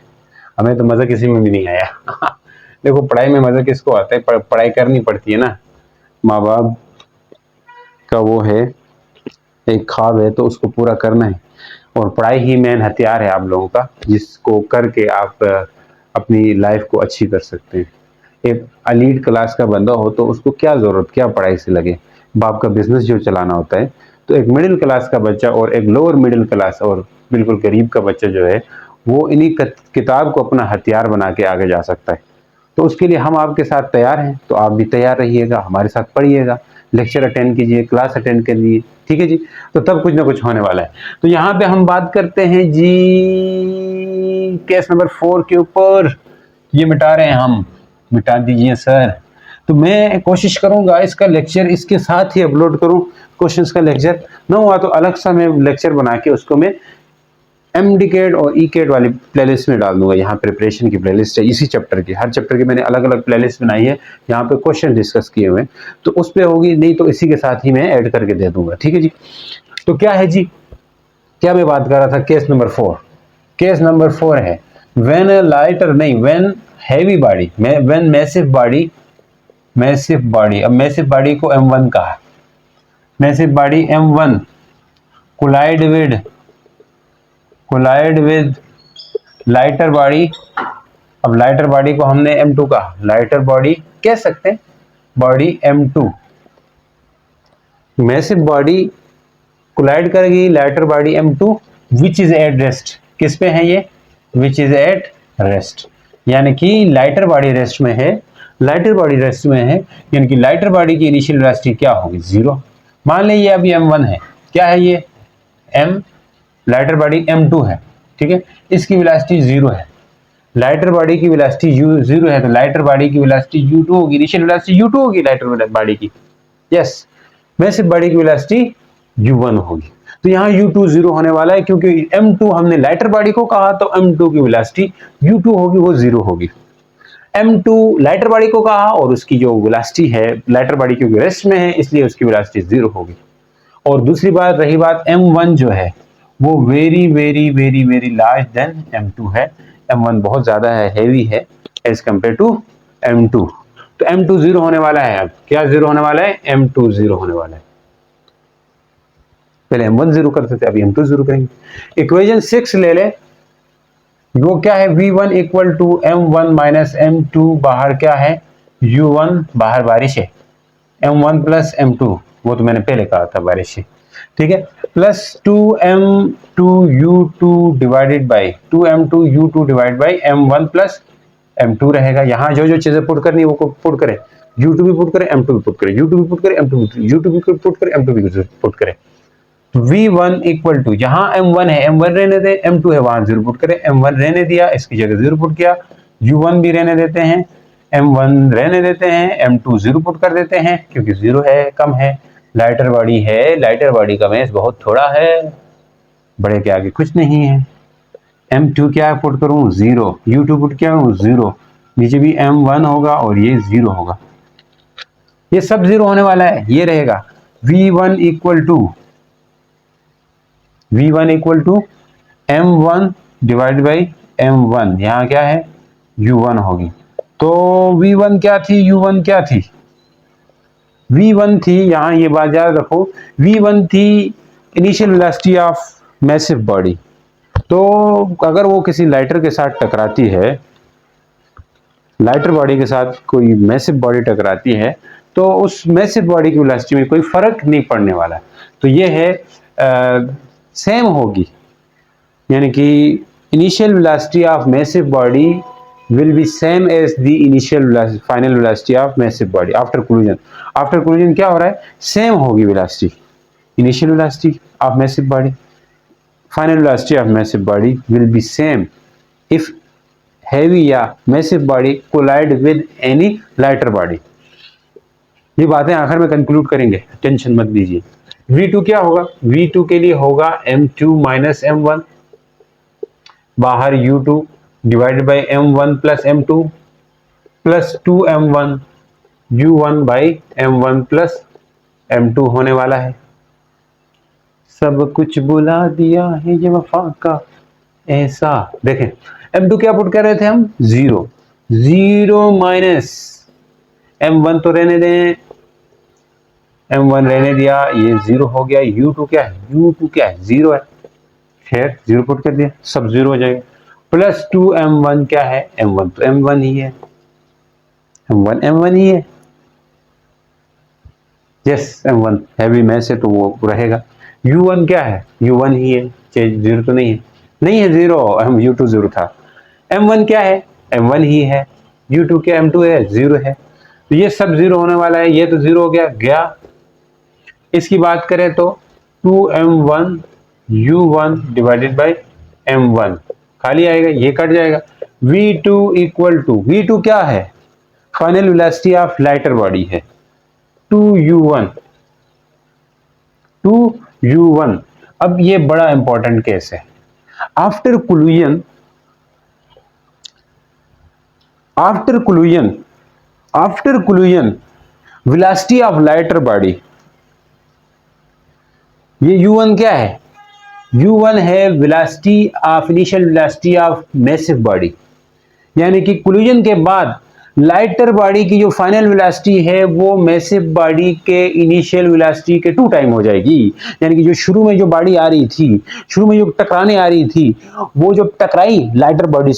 हमें तो मजा किसी में भी नहीं आया। देखो पढ़ाई में मजा किसको आता है? पढ़ाई करनी पड़ती है ना, माँ बाप का वो है, एक ख्वाब है तो उसको पूरा करना है, और पढ़ाई ही मेन हथियार है आप लोगों का, जिसको करके आप अपनी लाइफ को अच्छी कर सकते हैं। एक एलीट क्लास का बंदा हो तो उसको क्या जरूरत, क्या पढ़ाई से लगे, बाप का बिजनेस जो चलाना होता है। तो एक मिडिल क्लास का बच्चा और एक लोअर मिडिल क्लास और बिल्कुल गरीब का बच्चा जो है, वो इन्हीं किताब को अपना हथियार बना के आगे जा सकता है। तो उसके लिए हम आपके साथ तैयार हैं, तो आप भी तैयार रहिएगा, हमारे साथ पढ़िएगा, लेक्चर अटेंड कीजिए, क्लास अटेंड करिए, ठीक है जी। तो तब कुछ ना कुछ होने वाला है। तो यहाँ पे हम बात करते हैं जी केस नंबर 4 के ऊपर। ये मिटा रहे हैं हम, मिटा दीजिए सर। तो मैं कोशिश करूंगा इसका लेक्चर इसके साथ ही अपलोड करूं, क्वेश्चंस का लेक्चर ना हुआ तो अलग सा मैं लेक्चर बना के उसको मैं MDCAT और ECAT वाली प्लेलिस्ट में डाल दूंगा। यहाँ प्रिपरेशन की प्लेलिस्ट है इसी चैप्टर की, हर चैप्टर की मैंने अलग अलग प्लेलिस्ट बनाई है, यहाँ पे क्वेश्चन डिस्कस किए हुए हैं, तो उस पे होगी, नहीं तो इसी के साथ ही मैं ऐड करके दे दूंगा, ठीक है जी। तो क्या है जी, क्या मैं बात कर रहा था? केस नंबर 4, केस नंबर 4 है व्हेन लाइटर नहीं, when heavy body, when massive body, massive body, अब मैसिव बॉडी को M1 कहा, massive body M1 collide with lighter body. अब लाइटर बॉडी को हमने M2 कहा, लाइटर बॉडी कह सकते हैं, body M2, massive body collide करेगी lighter body M2 which is at rest. किस पे है ये? विच इज एट रेस्ट, यानी कि लाइटर बॉडी रेस्ट में है, लाइटर बॉडी रेस्ट में है, यानी कि लाइटर बॉडी की इनिशियल वेलोसिटी क्या होगी? 0। मान लीजिए अभी M1 है, क्या है ये? M, लाइटर बॉडी M2 है, ठीक है, इसकी वेलोसिटी 0 है, लाइटर बॉडी की वेलोसिटी 0 है, तो लाइटर बॉडी की वेलोसिटी U2 होगी, इनिशियल वेलोसिटी U2 होगी लाइटर बॉडी की, यस। मैसिव बॉडी की वेलोसिटी U1 होगी। तो यहाँ U2 0 होने वाला है, क्योंकि M2 हमने लाइटर बॉडी को कहा, तो M2 की वेलोसिटी U2 होगी, वो 0 होगी। M2 लाइटर बॉडी को कहा और उसकी जो वेलोसिटी है लाइटर बॉडी क्योंकि रेस्ट में है, इसलिए उसकी वेलोसिटी 0 होगी। और दूसरी बात, रही बात M1 जो है वो very very very very large than M2 है, M1 बहुत ज्यादा है, हैवी है एज कंपेयर टू M2। तो M2 0 होने वाला है। अब क्या 0 होने वाला है? M2 0 होने वाला है। पहले M1 0 करते थे, अभी M2 0 करेंगे। इक्वेशन 6 ले ले, वो क्या है? V1 equal to M1 minus M2, बाहर क्या है? U1, बाहर बारिश है, M1 प्लस M2, वो तो मैंने पहले कहा था बारिश है। ठीक है, plus 2m2u2 divided by 2m2u2 divide by m1 plus m2 रहेगा। यहाँ जो जो चीजें पुट करनी है वो पुट करें, u2 भी पुट करें, m2 भी पुट करें, u2 भी पुट करें, m2 भी u2 भी पुट करें, m2 भी पुट करें। v1 इक्वल टू, यहाँ m1 है m1 रहने दें, m2 है वहां 0 पुट करें, m1 रहने दिया इसकी जगह 0 पुट किया, u1 भी रहने देते हैं, m1 रहने देते हैं, m2 0 पुट कर देते हैं क्योंकि 0 है, कम है, लाइटर बॉडी है, लाइटर बॉडी का मास बहुत थोड़ा है, बड़े के आगे कुछ नहीं है। m2 क्या पुट करूं 0, u2 पुट क्या करूं 0, नीचे भी m1 होगा और ये 0 होगा, ये सब 0 होने वाला है, ये रहेगा v1 equal to m1 divide by m1, यहाँ क्या है u1 होगी। तो v1 क्या थी, u1 क्या थी, v1 थी, यहाँ ये बात याद रखो, v1 थी initial velocity of massive body. तो अगर वो किसी लाइटर के साथ टकराती है, लाइटर बॉडी के साथ कोई मैसिव बॉडी टकराती है, तो उस मैसिव बॉडी की वेलोसिटी में कोई फर्क नहीं पड़ने वाला। तो ये है सेम होगी, यानी कि initial velocity of massive body will be same as the initial velocity, final velocity of massive body after collision। after collision क्या हो रहा है, सेम होगी velocity, initial velocity of massive body, final velocity of massive body will be same if heavy या massive body collide with any lighter body। ये बातें आखिर में कंक्लूड करेंगे, टेंशन मत लीजिए। v2 क्या होगा, v2 के लिए होगा m2 माइनस m1, बाहर u2 divided by m1 plus m2 plus 2m1 u1 by m1 plus m2 होने वाला है। सब कुछ बुला दिया है ये वफा का ऐसा। देखें m2 क्या पुट कर रहे थे हम 0, 0 माइनस m1 तो रहने दें, m1 रहने दिया, ये 0 हो गया, u2 क्या है, u2 क्या है 0 है, खैर 0 पुट कर दिया, सब 0 हो जाएगा, प्लस 2m1 क्या है, m1 तो m1 ही है, m1 ही है, यस m1 हैवी मैस है तो वो रहेगा। u1 क्या है, u1 ही है, चेंज 0 तो नहीं है, नहीं है 0, हम u2 0 था, m1 क्या है, m1 ही है, u2 क्या m2 है 0 है, तो ये सब 0 होने वाला है, ये तो 0 हो गया। इसकी बात करें तो 2m1 u1 divided by m1 खाली आएगा, ये कट जाएगा। v2 इक्वल टू, v2 क्या है, final velocity of lighter body है 2u1, 2u1। अब ये बड़ा इंपॉर्टेंट केस है, after collision, velocity of lighter body, ये u1 क्या है, u1 है velocity of, initial velocity of massive body, यानी कि कोलिजन के बाद लाइटर बॉडी की जो फाइनल वेलोसिटी है वो मैसिव बॉडी के इनिशियल वेलोसिटी के 2 टाइम हो जाएगी। यानी कि जो शुरू में जो बॉडी आ रही थी, शुरू में जो टकराने आ रही थी, वो जो टकराई लाइटर बॉडी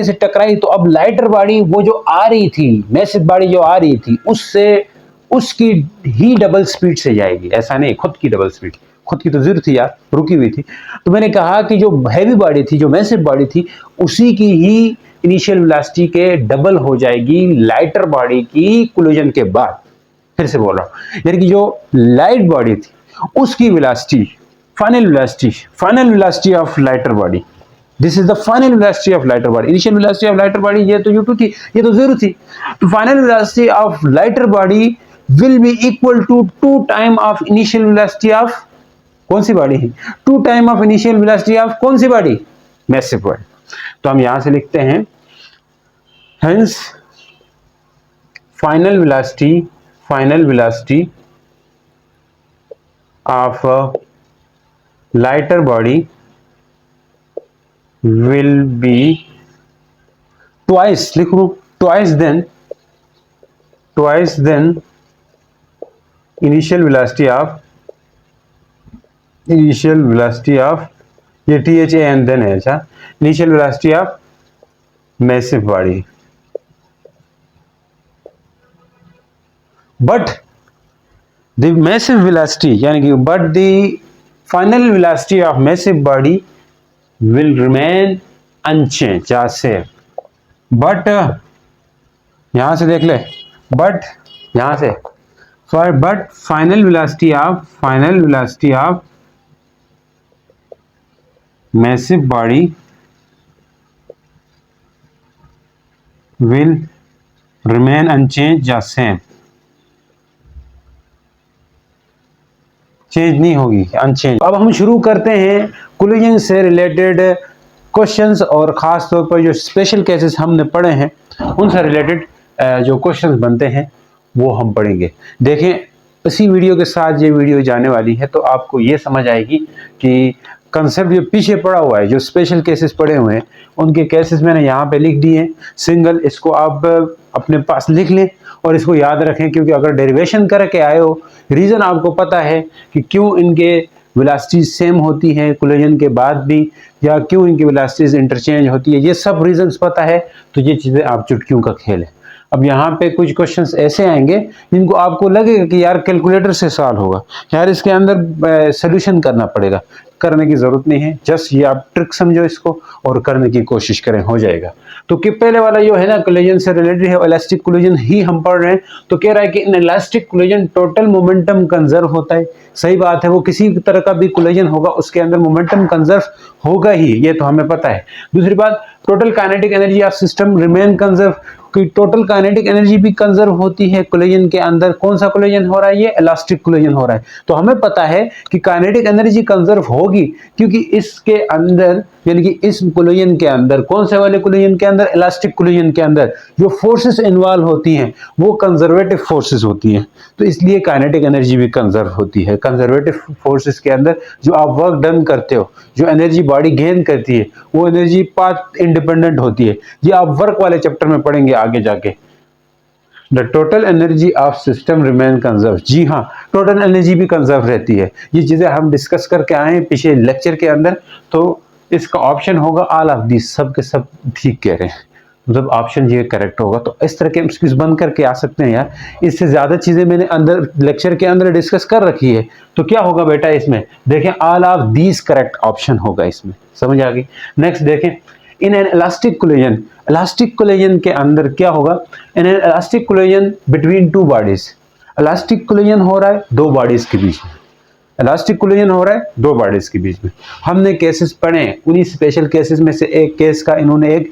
से टकराई, तो अब लाइटर बॉडी वो जो आ रही थी, मैसिव बॉडी जो आ रही थी, उससे उसकी ही डबल स्पीड से जाएगी, ऐसा नहीं खुद की डबल स्पीड, खुद की तो 0 थी यार, रुकी हुई थी। तो मैंने कहा कि जो हैवी बॉडी थी, जो मैसिव बॉडी थी, उसी की ही इनिशियल वेलोसिटी के डबल हो जाएगी लाइटर बॉडी की कोलिजन के बाद। फिर से बोल रहा हूं, यानी कि जो लाइट बॉडी थी उसकी velocity, final velocity of lighter body, this is the final velocity of lighter body. Initial velocity of lighter body ये तो u2 थी, ये तो 0 थी, तो final velocity of lighter body will be equal to 2 time of initial velocity of कौन सी body, 2 time of initial velocity of कौन सी बॉडी, मैसिव बॉडी। तो हम यहां से लिखते हैं, hence final velocity of lighter body will be twice, लिख लो twice then initial velocity of ये THAN देन है, अच्छा, initial velocity of massive body. The massive velocity यानी कि but the final velocity of massive body will remain unchange. जैसे but यहां से देख ले, बट यहां से for but final velocity of massive body will remain unchange या सेम, चेंज नहीं होगी, अनचेंज। अब हम शुरू करते हैं कोलिजन से रिलेटेड क्वेश्चंस, और खास तौर पर जो स्पेशल केसेस हमने पढ़े हैं उनसे रिलेटेड जो क्वेश्चंस बनते हैं वो हम पढ़ेंगे। देखें, इसी वीडियो के साथ ये वीडियो जाने वाली है तो आपको ये समझ आएगी कि कंसेप्ट जो पीछे पड़ा हुआ है, जो स्पेशल केसेस पड़े हुए हैं उनके केसेस मैंने यहाँ पे लिख दिए हैं सिंगल। इसको आप अपने पास लिख लें और इसको याद रखें, क्योंकि अगर डेरिवेशन करके आए हो, रीज़न आपको पता है कि क्यों इनके वेलोसिटीज सेम होती हैं कोलिजन के बाद भी, या क्यों इनकी वेलोसिटीज इंटरचेंज होती है, ये सब रीजंस पता है तो ये चीज़ें आप चुटकियों का खेल है। अब यहाँ पे कुछ क्वेश्चंस ऐसे आएंगे जिनको आपको लगेगा कि यार कैलकुलेटर से सॉल्व होगा, यार इसके अंदर सोल्यूशन करना पड़ेगा। करने की जरूरत नहीं है, जस्ट ये आप ट्रिक समझो इसको और करने की कोशिश करें, हो जाएगा। तो कि पहले वाला जो है ना कोलिजन से रिलेटेड है, इलास्टिक कोलिजन ही हम पढ़ रहे हैं। तो कह रहा है कि in elastic collision total momentum conserve होता है। सही बात है, वो किसी तरह का भी कोलिजन होगा उसके अंदर मोमेंटम कंजर्व होगा ही, ये तो हमें पता है। दूसरी बात, total kinetic energy of system remain conserve, कि टोटल काइनेटिक एनर्जी भी कंजर्व होती है कोलिजन के अंदर। कौन सा कोलिजन हो रहा है? ये इलास्टिक कोलिजन हो रहा है। तो हमें पता है कि काइनेटिक एनर्जी कंजर्व होगी, क्योंकि इसके अंदर यानी कि इस कोलिजन के अंदर, कौन से वाले कोलिजन के अंदर? इलास्टिक कोलिजन के अंदर जो फोर्सेस इन्वॉल्व होती हैं वो कंजर्वेटिव फोर्सेस होती हैं, तो इसलिए काइनेटिक एनर्जी भी कंजर्व होती है। कंजर्वेटिव फोर्सेस के अंदर जो आप वर्क डन करते हो, जो एनर्जी बॉडी गेन करती है, वो एनर्जी पाथ इंडिपेंडेंट होती है। ये आप वर्क वाले चैप्टर में पढ़ेंगे आगे जाके। The total energy of system remain conserve. जी हाँ, टोटल एनर्जी भी कंजर्व रहती है। ये चीजें हम डिस्कस करके आए हैं पिछले लेक्चर के अंदर, तो इसका ऑप्शन होगा ऑल ऑफ दिस। सब के सब ठीक कह रहे हैं, मतलब ऑप्शन ये करेक्ट होगा। तो इस तरह के एक्सक्यूज बंद करके आ सकते हैं यार। इससे ज्यादा चीजें मैंने अंदर लेक्चर के अंदर डिस्कस कर रखी है, तो क्या होगा बेटा इसमें? देखें, all of these correct option होगा इसमें। समझ आ गई? नेक्स्ट देखें, in an elastic collision, elastic collision के अंदर क्या होगा? In an elastic collision between two bodies, elastic collision हो रहा है दो बॉडीज के बीच में। इलास्टिक कोलिजन हो रहा है दो बॉडीज के बीच में। हमने केसेस पढ़े, उन्हीं स्पेशल केसेस में से एक केस का इन्होंने एक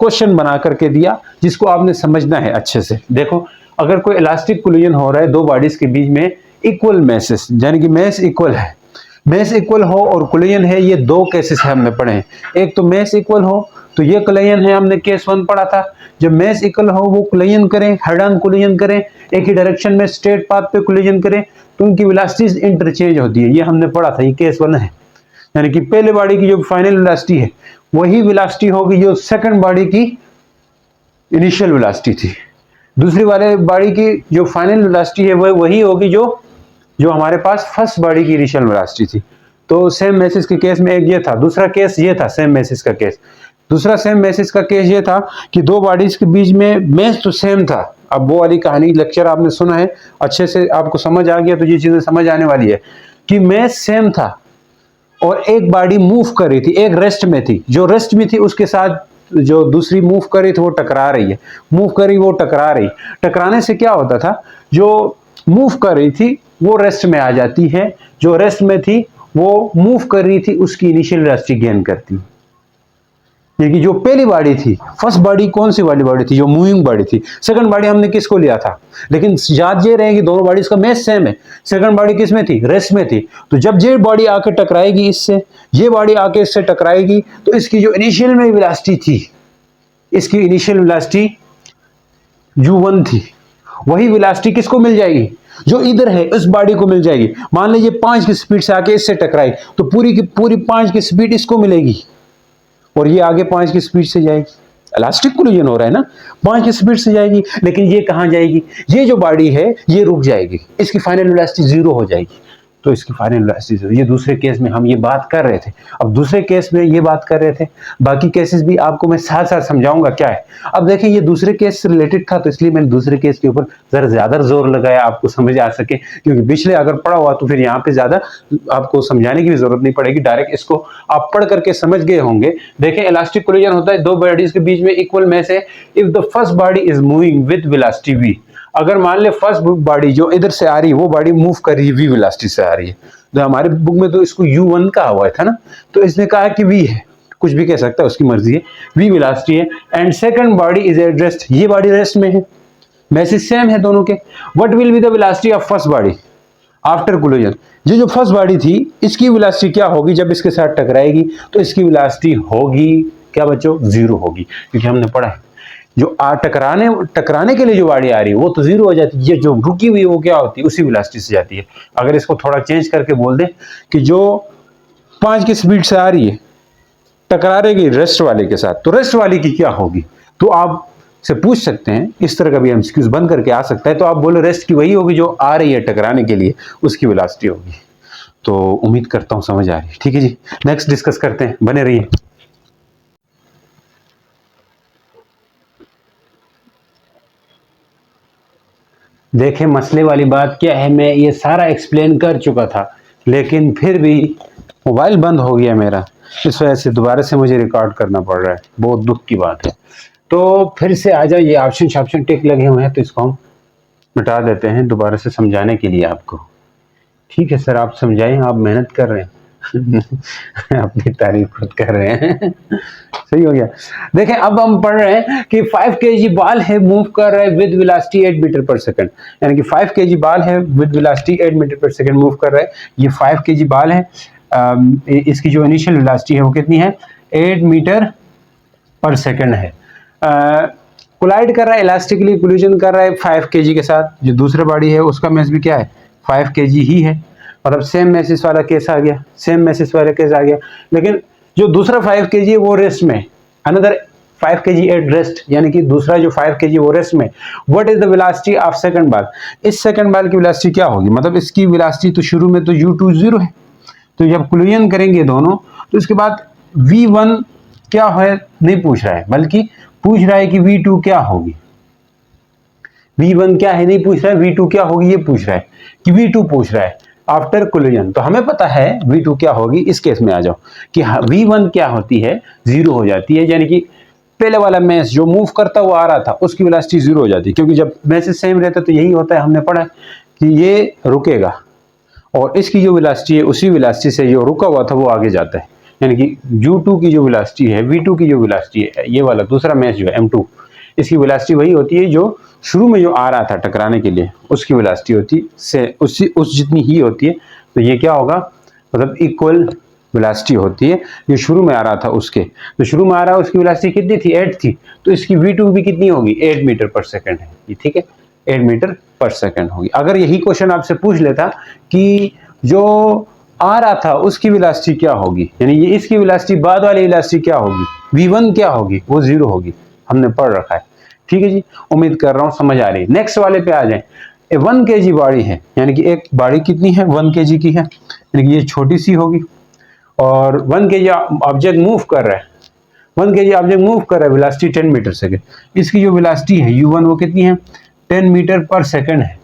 क्वेश्चन बना करके दिया जिसको आपने समझना है अच्छे से। देखो, अगर कोई इलास्टिक कोलिजन हो रहा है दो बॉडीज के बीच में, इक्वल मैसेस यानी कि मैस इक्वल है, मैस इक्वल हो और कोलिजन है, ये दो केसेस है हमने पढ़े हैं। एक तो मैस इक्वल हो तो ये कोलिजन है, हमने केस 1 पढ़ा था। जब मैस इक्वल हो वो कोलिजन करें, हेड ऑन कोलिजन करें, एक ही डायरेक्शन में स्ट्रेट पाथ पे कोलिजन करें, तो उनकी वेलोसिटीज इंटरचेंज होती है। ये हमने पढ़ा था, ये केस 1 है। यानी कि पहले बॉडी की जो फाइनल वेलोसिटी है वही वेलोसिटी होगी जो सेकंड बॉडी की इनिशियल वेलोसिटी थी। दूसरी वाले बॉडी की जो फाइनल वेलोसिटी है वह वही होगी जो हमारे पास फर्स्ट बॉडी की इनिशियल वेलोसिटी थी। तो सेम मैसेज के केस में एक ये था, दूसरा केस ये था सेम मैसेज का केस। दूसरा सेम मैसेज का केस ये था कि दो बॉडीज के बीच में मैस तो सेम था। अब वो वाली कहानी लेक्चर आपने सुना है, अच्छे से आपको समझ आ गया, तो ये चीजें समझ आने वाली है कि मैस सेम था और एक बॉडी मूव कर रही थी, एक रेस्ट में थी। जो रेस्ट में थी उसके साथ जो दूसरी मूव कर रही थी वो टकरा रही है, मूव कर रही वो टकरा रही। टकराने से क्या होता था? जो मूव कर रही थी वो रेस्ट में आ जाती है, जो रेस्ट में थी वो मूव कर रही थी उसकी इनिशियल वेलोसिटी गेन करती है। क्योंकि जो पहली बॉडी थी, फर्स्ट बॉडी कौन सी वाली बॉडी थी? जो मूविंग बॉडी थी। सेकंड बॉडी हमने किसको लिया था? लेकिन याद ये रहे कि दोनों बॉडीज का मैस सेम है। सेकंड बॉडी किस में थी? रेस्ट में थी। तो जब ये बॉडी आके टकराएगी इससे, ये बॉडी आके इससे टकराएगी, तो इसकी जो इनिशियल में वेलोसिटी थी, इसकी इनिशियल वेलोसिटी u1 थी, वही वेलोसिटी किसको मिल जाएगी? जो इधर है उस बॉडी को मिल जाएगी। मान लीजिए 5 की स्पीड से आके इससे टकराई, तो पूरी की पूरी 5 की स्पीड इसको मिलेगी और ये आगे 5 की स्पीड से जाएगी। इलास्टिक कोलिजन हो रहा है ना, 5 की स्पीड से जाएगी, लेकिन ये कहां जाएगी? ये जो बॉडी है ये रुक जाएगी, इसकी फाइनल वेलोसिटी 0 हो जाएगी। तो इसकी फाइनल वेलोसिटी 0। ये दूसरे केस में हम ये बात कर रहे थे। अब दूसरे केस में ये बात कर रहे थे, बाकी केसेस भी आपको मैं साथ साथ समझाऊंगा क्या है। अब देखिए ये दूसरे केस से रिलेटेड था, तो इसलिए मैंने दूसरे केस के ऊपर जरा ज्यादा जोर लगाया, आपको समझ आ सके, क्योंकि पिछले अगर पढ़ा हुआ तो फिर यहाँ पे ज्यादा आपको समझाने की भी जरूरत नहीं पड़ेगी, डायरेक्ट इसको आप पढ़ करके समझ गए होंगे। देखिए इलास्टिक कोलिजन होता है दो बॉडीज के बीच में इक्वल मास है if the first body is moving with velocity v। अगर मान ले फर्स्ट बॉडी जो इधर से आ रही है वो बॉडी मूव कर रही है v वेलोसिटी से आ रही है, तो हमारे बुक में तो इसको u1 कहा हुआ था ना, तो इसने कहा कि v है, कुछ भी कह सकता है, उसकी मर्जी है, v वेलोसिटी है। And second body is at rest, ये बॉडी रेस्ट में है, मैसेज सेम है दोनों के। What will be the velocity of first body after collision, जो फर्स्ट बॉडी थी इसकी वेलोसिटी क्या होगी जब इसके साथ टकराएगी, तो इसकी वेलोसिटी होगी क्या बच्चों, 0 होगी, क्योंकि हमने पढ़ा है जो टकराने के लिए जो बॉडी आ रही है वो तो 0 हो जाती है, ये जो रुकी हुई है वो क्या होती है, उसी वेलोसिटी से जाती है। अगर इसको थोड़ा चेंज करके बोल दें कि जो 5 की स्पीड से आ रही है टकराएगी रेस्ट वाले के साथ, तो रेस्ट वाले की क्या होगी, तो आप से पूछ सकते हैं, इस तरह का भी एमसीक्यूज बन करके आ सकता है। तो आप बोलो रेस्ट की वही होगी जो आ रही है टकराने के लिए, उसकी वेलोसिटी होगी। तो उम्मीद करता हूं समझ आ रही है, ठीक है जी। नेक्स्ट डिस्कस करते हैं, बने रहिए। देखें मसले वाली बात क्या है, मैं ये सारा एक्सप्लेन कर चुका था, लेकिन फिर भी मोबाइल बंद हो गया मेरा, इस वजह से दोबारा से मुझे रिकॉर्ड करना पड़ रहा है, बहुत दुख की बात है। तो फिर से आ जाओ, ये ऑप्शन टिक लगे हुए हैं तो इसको हम मिटा देते हैं दोबारा से समझाने के लिए आपको। ठीक है सर, आप समझाएं, आप मेहनत कर रहे हैं अपनी तारीफ खुद कर रहे हैं सही हो गया। देखें अब हम पढ़ रहे हैं कि 5 kg बॉल है, मूव कर रहा है विद वेलोसिटी 8 मीटर पर सेकंड, यानी कि 5 kg बॉल है विद वेलोसिटी 8 मीटर पर सेकंड मूव कर रहा है। ये 5 kg बॉल है, इसकी जो इनिशियल वेलोसिटी है वो कितनी है, 8 मीटर पर सेकंड है। कोलाइड कर रहा है, इलास्टिकली कोलिजन कर रहा है 5 kg के साथ। जो दूसरा बॉडी है उसका मैस भी क्या है, 5 kg ही है, मतलब सेम मैसेज वाला केस आ गया, सेम मैसेज वाला केस आ गया। लेकिन जो दूसरा 5 kg है वो रेस्ट में, अनदर 5 kg एट रेस्ट, यानी कि दूसरा जो 5 kg वो रेस्ट में। What is the velocity of second ball, इस सेकंड बॉल की वेलोसिटी क्या होगी, मतलब इसकी वेलोसिटी तो शुरू में तो u2 0 है, तो जब कोलिजन करेंगे दोनों तो इसके बाद v1 क्या है नहीं पूछ रहा है, बल्कि पूछ रहा है कि v2 क्या होगी। v1 क्या है नहीं पूछ रहा है, v2 क्या होगी ये पूछ रहा है, कि v2 पूछ रहा है आफ्टर कोलिजन। तो हमें पता है v2 क्या होगी, इस केस में आ जाओ कि v1 क्या होती है, 0 हो जाती है, यानी कि पहले वाला मैस जो मूव करता हुआ आ रहा था उसकी वेलोसिटी 0 हो जाती है, क्योंकि जब मैसेज सेम रहता है तो यही होता है, हमने पढ़ा कि ये रुकेगा और इसकी जो वेलोसिटी है उसी वेलोसिटी से जो रुका हुआ था वो आगे जाता है, यानी कि u2 की जो वेलोसिटी है, v2 की जो वेलोसिटी है, ये वाला दूसरा मैच जो है m2, इसकी वेलोसिटी वही होती है जो शुरू में जो आ रहा था टकराने के लिए उसकी वेलोसिटी होती से उस जितनी ही होती है। तो ये क्या होगा, मतलब इक्वल वेलोसिटी होती है जो शुरू में आ रहा था उसके, तो शुरू में आ रहा है उसकी वेलोसिटी कितनी थी, 8 थी, तो इसकी v2 भी कितनी होगी, 8 मीटर पर सेकंड है ये, ठीक है, 8 मीटर पर सेकंड होगी। अगर यही क्वेश्चन आपसे पूछ लेता कि जो आ रहा था उसकी वेलोसिटी क्या होगी, यानी ये इसकी वेलोसिटी बाद वाली वेलोसिटी क्या होगी, v1 क्या होगी, वो 0 होगी, हमने पढ़ रखा है, ठीक है जी। उम्मीद कर रहा हूं समझ आ रही है। नेक्स्ट वाले पे आ जाएं। 1 kg बॉडी है, यानी कि एक बॉडी कितनी है, 1 kg की है, यानी कि ये छोटी सी होगी, और 1 kg ऑब्जेक्ट मूव कर रहा है, 1 kg ऑब्जेक्ट मूव कर रहा है, वेलोसिटी 10 मीटर सेकंड, इसकी जो वेलोसिटी है u1 वो कितनी है, 10 मीटर पर सेकंड है।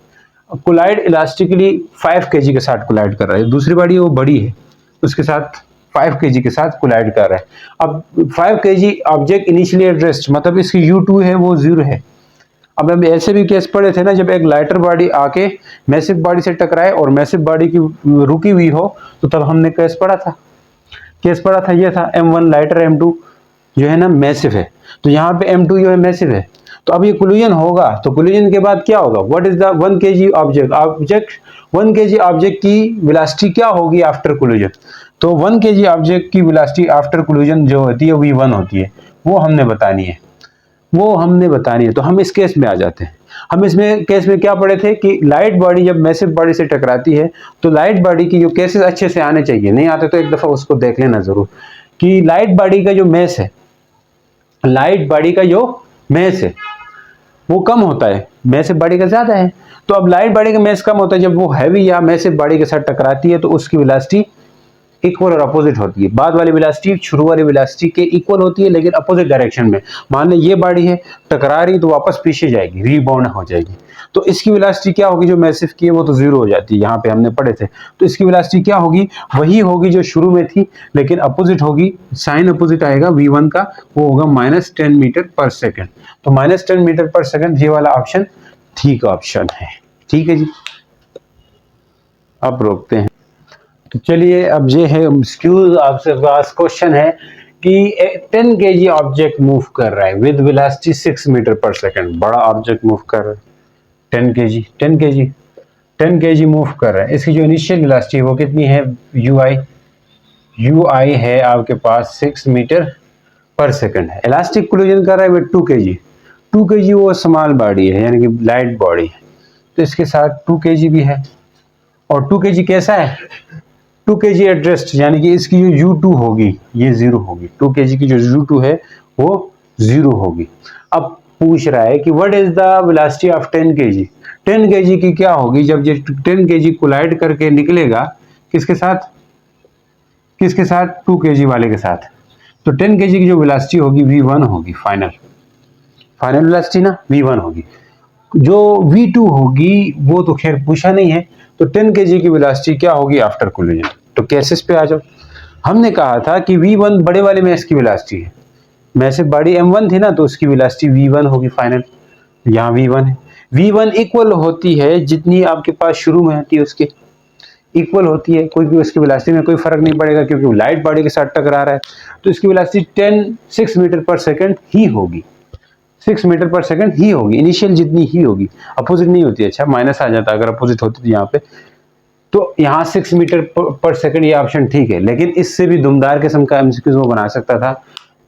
कोलाइड इलास्टिकली 5 kg के साथ कोलाइड कर रहा है, दूसरी बॉडी वो बड़ी है उसके साथ 5 kg के साथ कोलाइड कर रहा है। अब 5 kg object initially at rest, मतलब इसकी u2 है वो 0 है। अब हम ऐसे भी केस पढ़े थे ना, जब एक लाइटर बॉडी आके मैसिव बॉडी से टकराए और मैसिव बॉडी की रुकी हुई हो, तो तब हमने केस पढ़ा था, ये था m1 लाइटर, m2 जो है ना मैसिव है, तो यहाँ पे m2 जो है मैसिव है। तो अब ये कोलिजन होगा, तो कोलिजन के बाद क्या होगा, what is the 1 kg object 1 kg object की वेलोसिटी क्या होगी आफ्टर कोलिजन, तो 1 kg ऑब्जेक्ट की वेलोसिटी आफ्टर कोलिजन जो होती है v1 होती है, वो हमने बतानी है। तो हम इस केस में आ जाते हैं। हम इसमें केस में क्या पढ़े थे कि लाइट बॉडी जब मैसिव बॉडी से टकराती है, तो लाइट बॉडी की जो केसेस अच्छे से आने चाहिए, नहीं आते तो एक दफा उसको देख लेना जरूर, कि लाइट बॉडी का जो मैस है वो कम होता है, मैसिव बॉडी का ज्यादा है, तो अब लाइट बॉडी का मास कम होता है, जब वो हैवी या मैसिव बॉडी के साथ टकराती है तो उसकी वेलोसिटी इक्वल और अपोजिट होती है। बाद वाली वेलोसिटी शुरू वाली वेलोसिटी के इक्वल होती है लेकिन अपोजिट डायरेक्शन में। मान लें ये बॉडी है, टकरा रही तो वापस पीछे जाएगी, रीबाउंड हो जाएगी। तो इसकी वेलोसिटी क्या होगी, जो मैसिव की है वो तो जीरो हो जाती है, यहाँ पे हमने पढ़े थे। तो इसकी वेलोसिटी क्या होगी, वही होगी जो शुरू में थी लेकिन अपोजिट होगी, साइन अपोजिट आएगा v1 का, वो होगा -10 मीटर पर सेकेंड। तो -10 मीटर पर सेकेंड ये वाला ऑप्शन ठीक ऑप्शन है। ठीक है जी, अब रोकते हैं। तो चलिए अब ये है आपसे पास क्वेश्चन है कि 10 kg ऑब्जेक्ट मूव कर रहा है विद वेलोसिटी 6 मीटर पर सेकंड। बड़ा ऑब्जेक्ट मूव कर रहा है 10 kg मूव कर रहा है। इसकी जो इनिशियल वेलोसिटी है वो कितनी है, ui है आपके पास 6 मीटर पर सेकंड है। इलास्टिक कोलिजन कर रहा है विद 2 kg वो स्मॉल बॉडी है यानी कि लाइट बॉडी है, तो इसके साथ 2 kg भी है। और 2 kg कैसा है, 2 kg एट रेस्ट, यानी कि इसकी जो u2 होगी ये 0 होगी। 2 kg की जो u2 है वो 0 होगी। अब पूछ रहा है कि what is the velocity of 10 kg। 10 kg की क्या होगी जब ये 10 kg कोलाइड करके निकलेगा किसके साथ, 2 kg वाले के साथ। तो 10 kg की जो वेलोसिटी होगी v1 होगी, फाइनल वेलोसिटी ना v1 होगी। जो v2 होगी वो तो खैर पूछा नहीं है। तो 10 kg की वेलोसिटी क्या होगी आफ्टर कोलिजन। तो केसेस पे आ जाओ। हमने कहा था कि v1 बड़े वाले मैस की वेलोसिटी है, मैसिव बॉडी m1 थी ना, तो उसकी वेलोसिटी v1 होगी फाइनल। यहाँ v1 है, v1 इक्वल होती है जितनी आपके पास शुरू में होती है उसके इक्वल होती है, कोई भी उसकी वेलोसिटी में कोई फर्क नहीं पड़ेगा क्योंकि वो लाइट बॉडी के साथ टकरा रहा है। तो इसकी वेलोसिटी 6 मीटर पर सेकंड ही होगी, 6 मीटर पर सेकंड ही होगी, इनिशियल जितनी ही होगी, अपोजिट नहीं होती। अच्छा माइनस आ जाता अगर अपोजिट होती तो यहाँ पे। तो यहाँ 6 मीटर पर सेकंड ये ऑप्शन ठीक है, लेकिन इससे भी दुमदार किस्म का एमसीक्यू वो बना सकता था।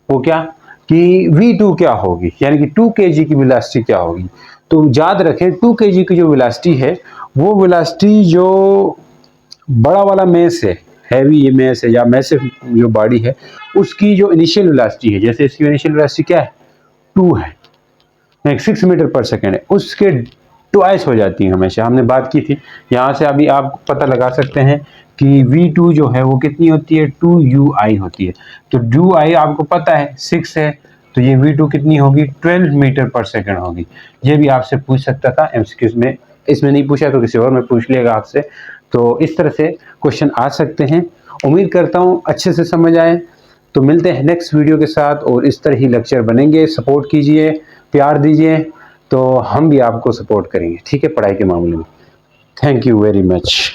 वो क्या कि v2 क्या होगी, यानी कि 2 kg की वेलोसिटी क्या होगी। तो याद रखें 2 kg की जो वेलोसिटी है वो वेलोसिटी जो बड़ा वाला मैस है, हैवी ये मैस है या मैसिव जो बॉडी है उसकी जो इनिशियल वेलोसिटी है, जैसे इसकी इनिशियल वेलोसिटी क्या है 2 है, 6 मीटर पर सेकेंड है, उसके ट्वाइस हो जाती है हमेशा। हमने बात की थी, यहाँ से अभी आप पता लगा सकते हैं कि v2 जो है वो कितनी होती है 2ui होती है। तो ui आपको पता है 6 है, तो ये v2 कितनी होगी 12 मीटर पर सेकेंड होगी। ये भी आपसे पूछ सकता था एमसीक्यूज में, इसमें नहीं पूछा तो किसी और में पूछ लिएगा आपसे। तो इस तरह से क्वेश्चन आ सकते हैं। उम्मीद करता हूँ अच्छे से समझ आए। तो मिलते हैं नेक्स्ट वीडियो के साथ और इस तरह ही लेक्चर बनेंगे। सपोर्ट कीजिए, प्यार दीजिए, तो हम भी आपको सपोर्ट करेंगे, ठीक है, पढ़ाई के मामले में। Thank you very much.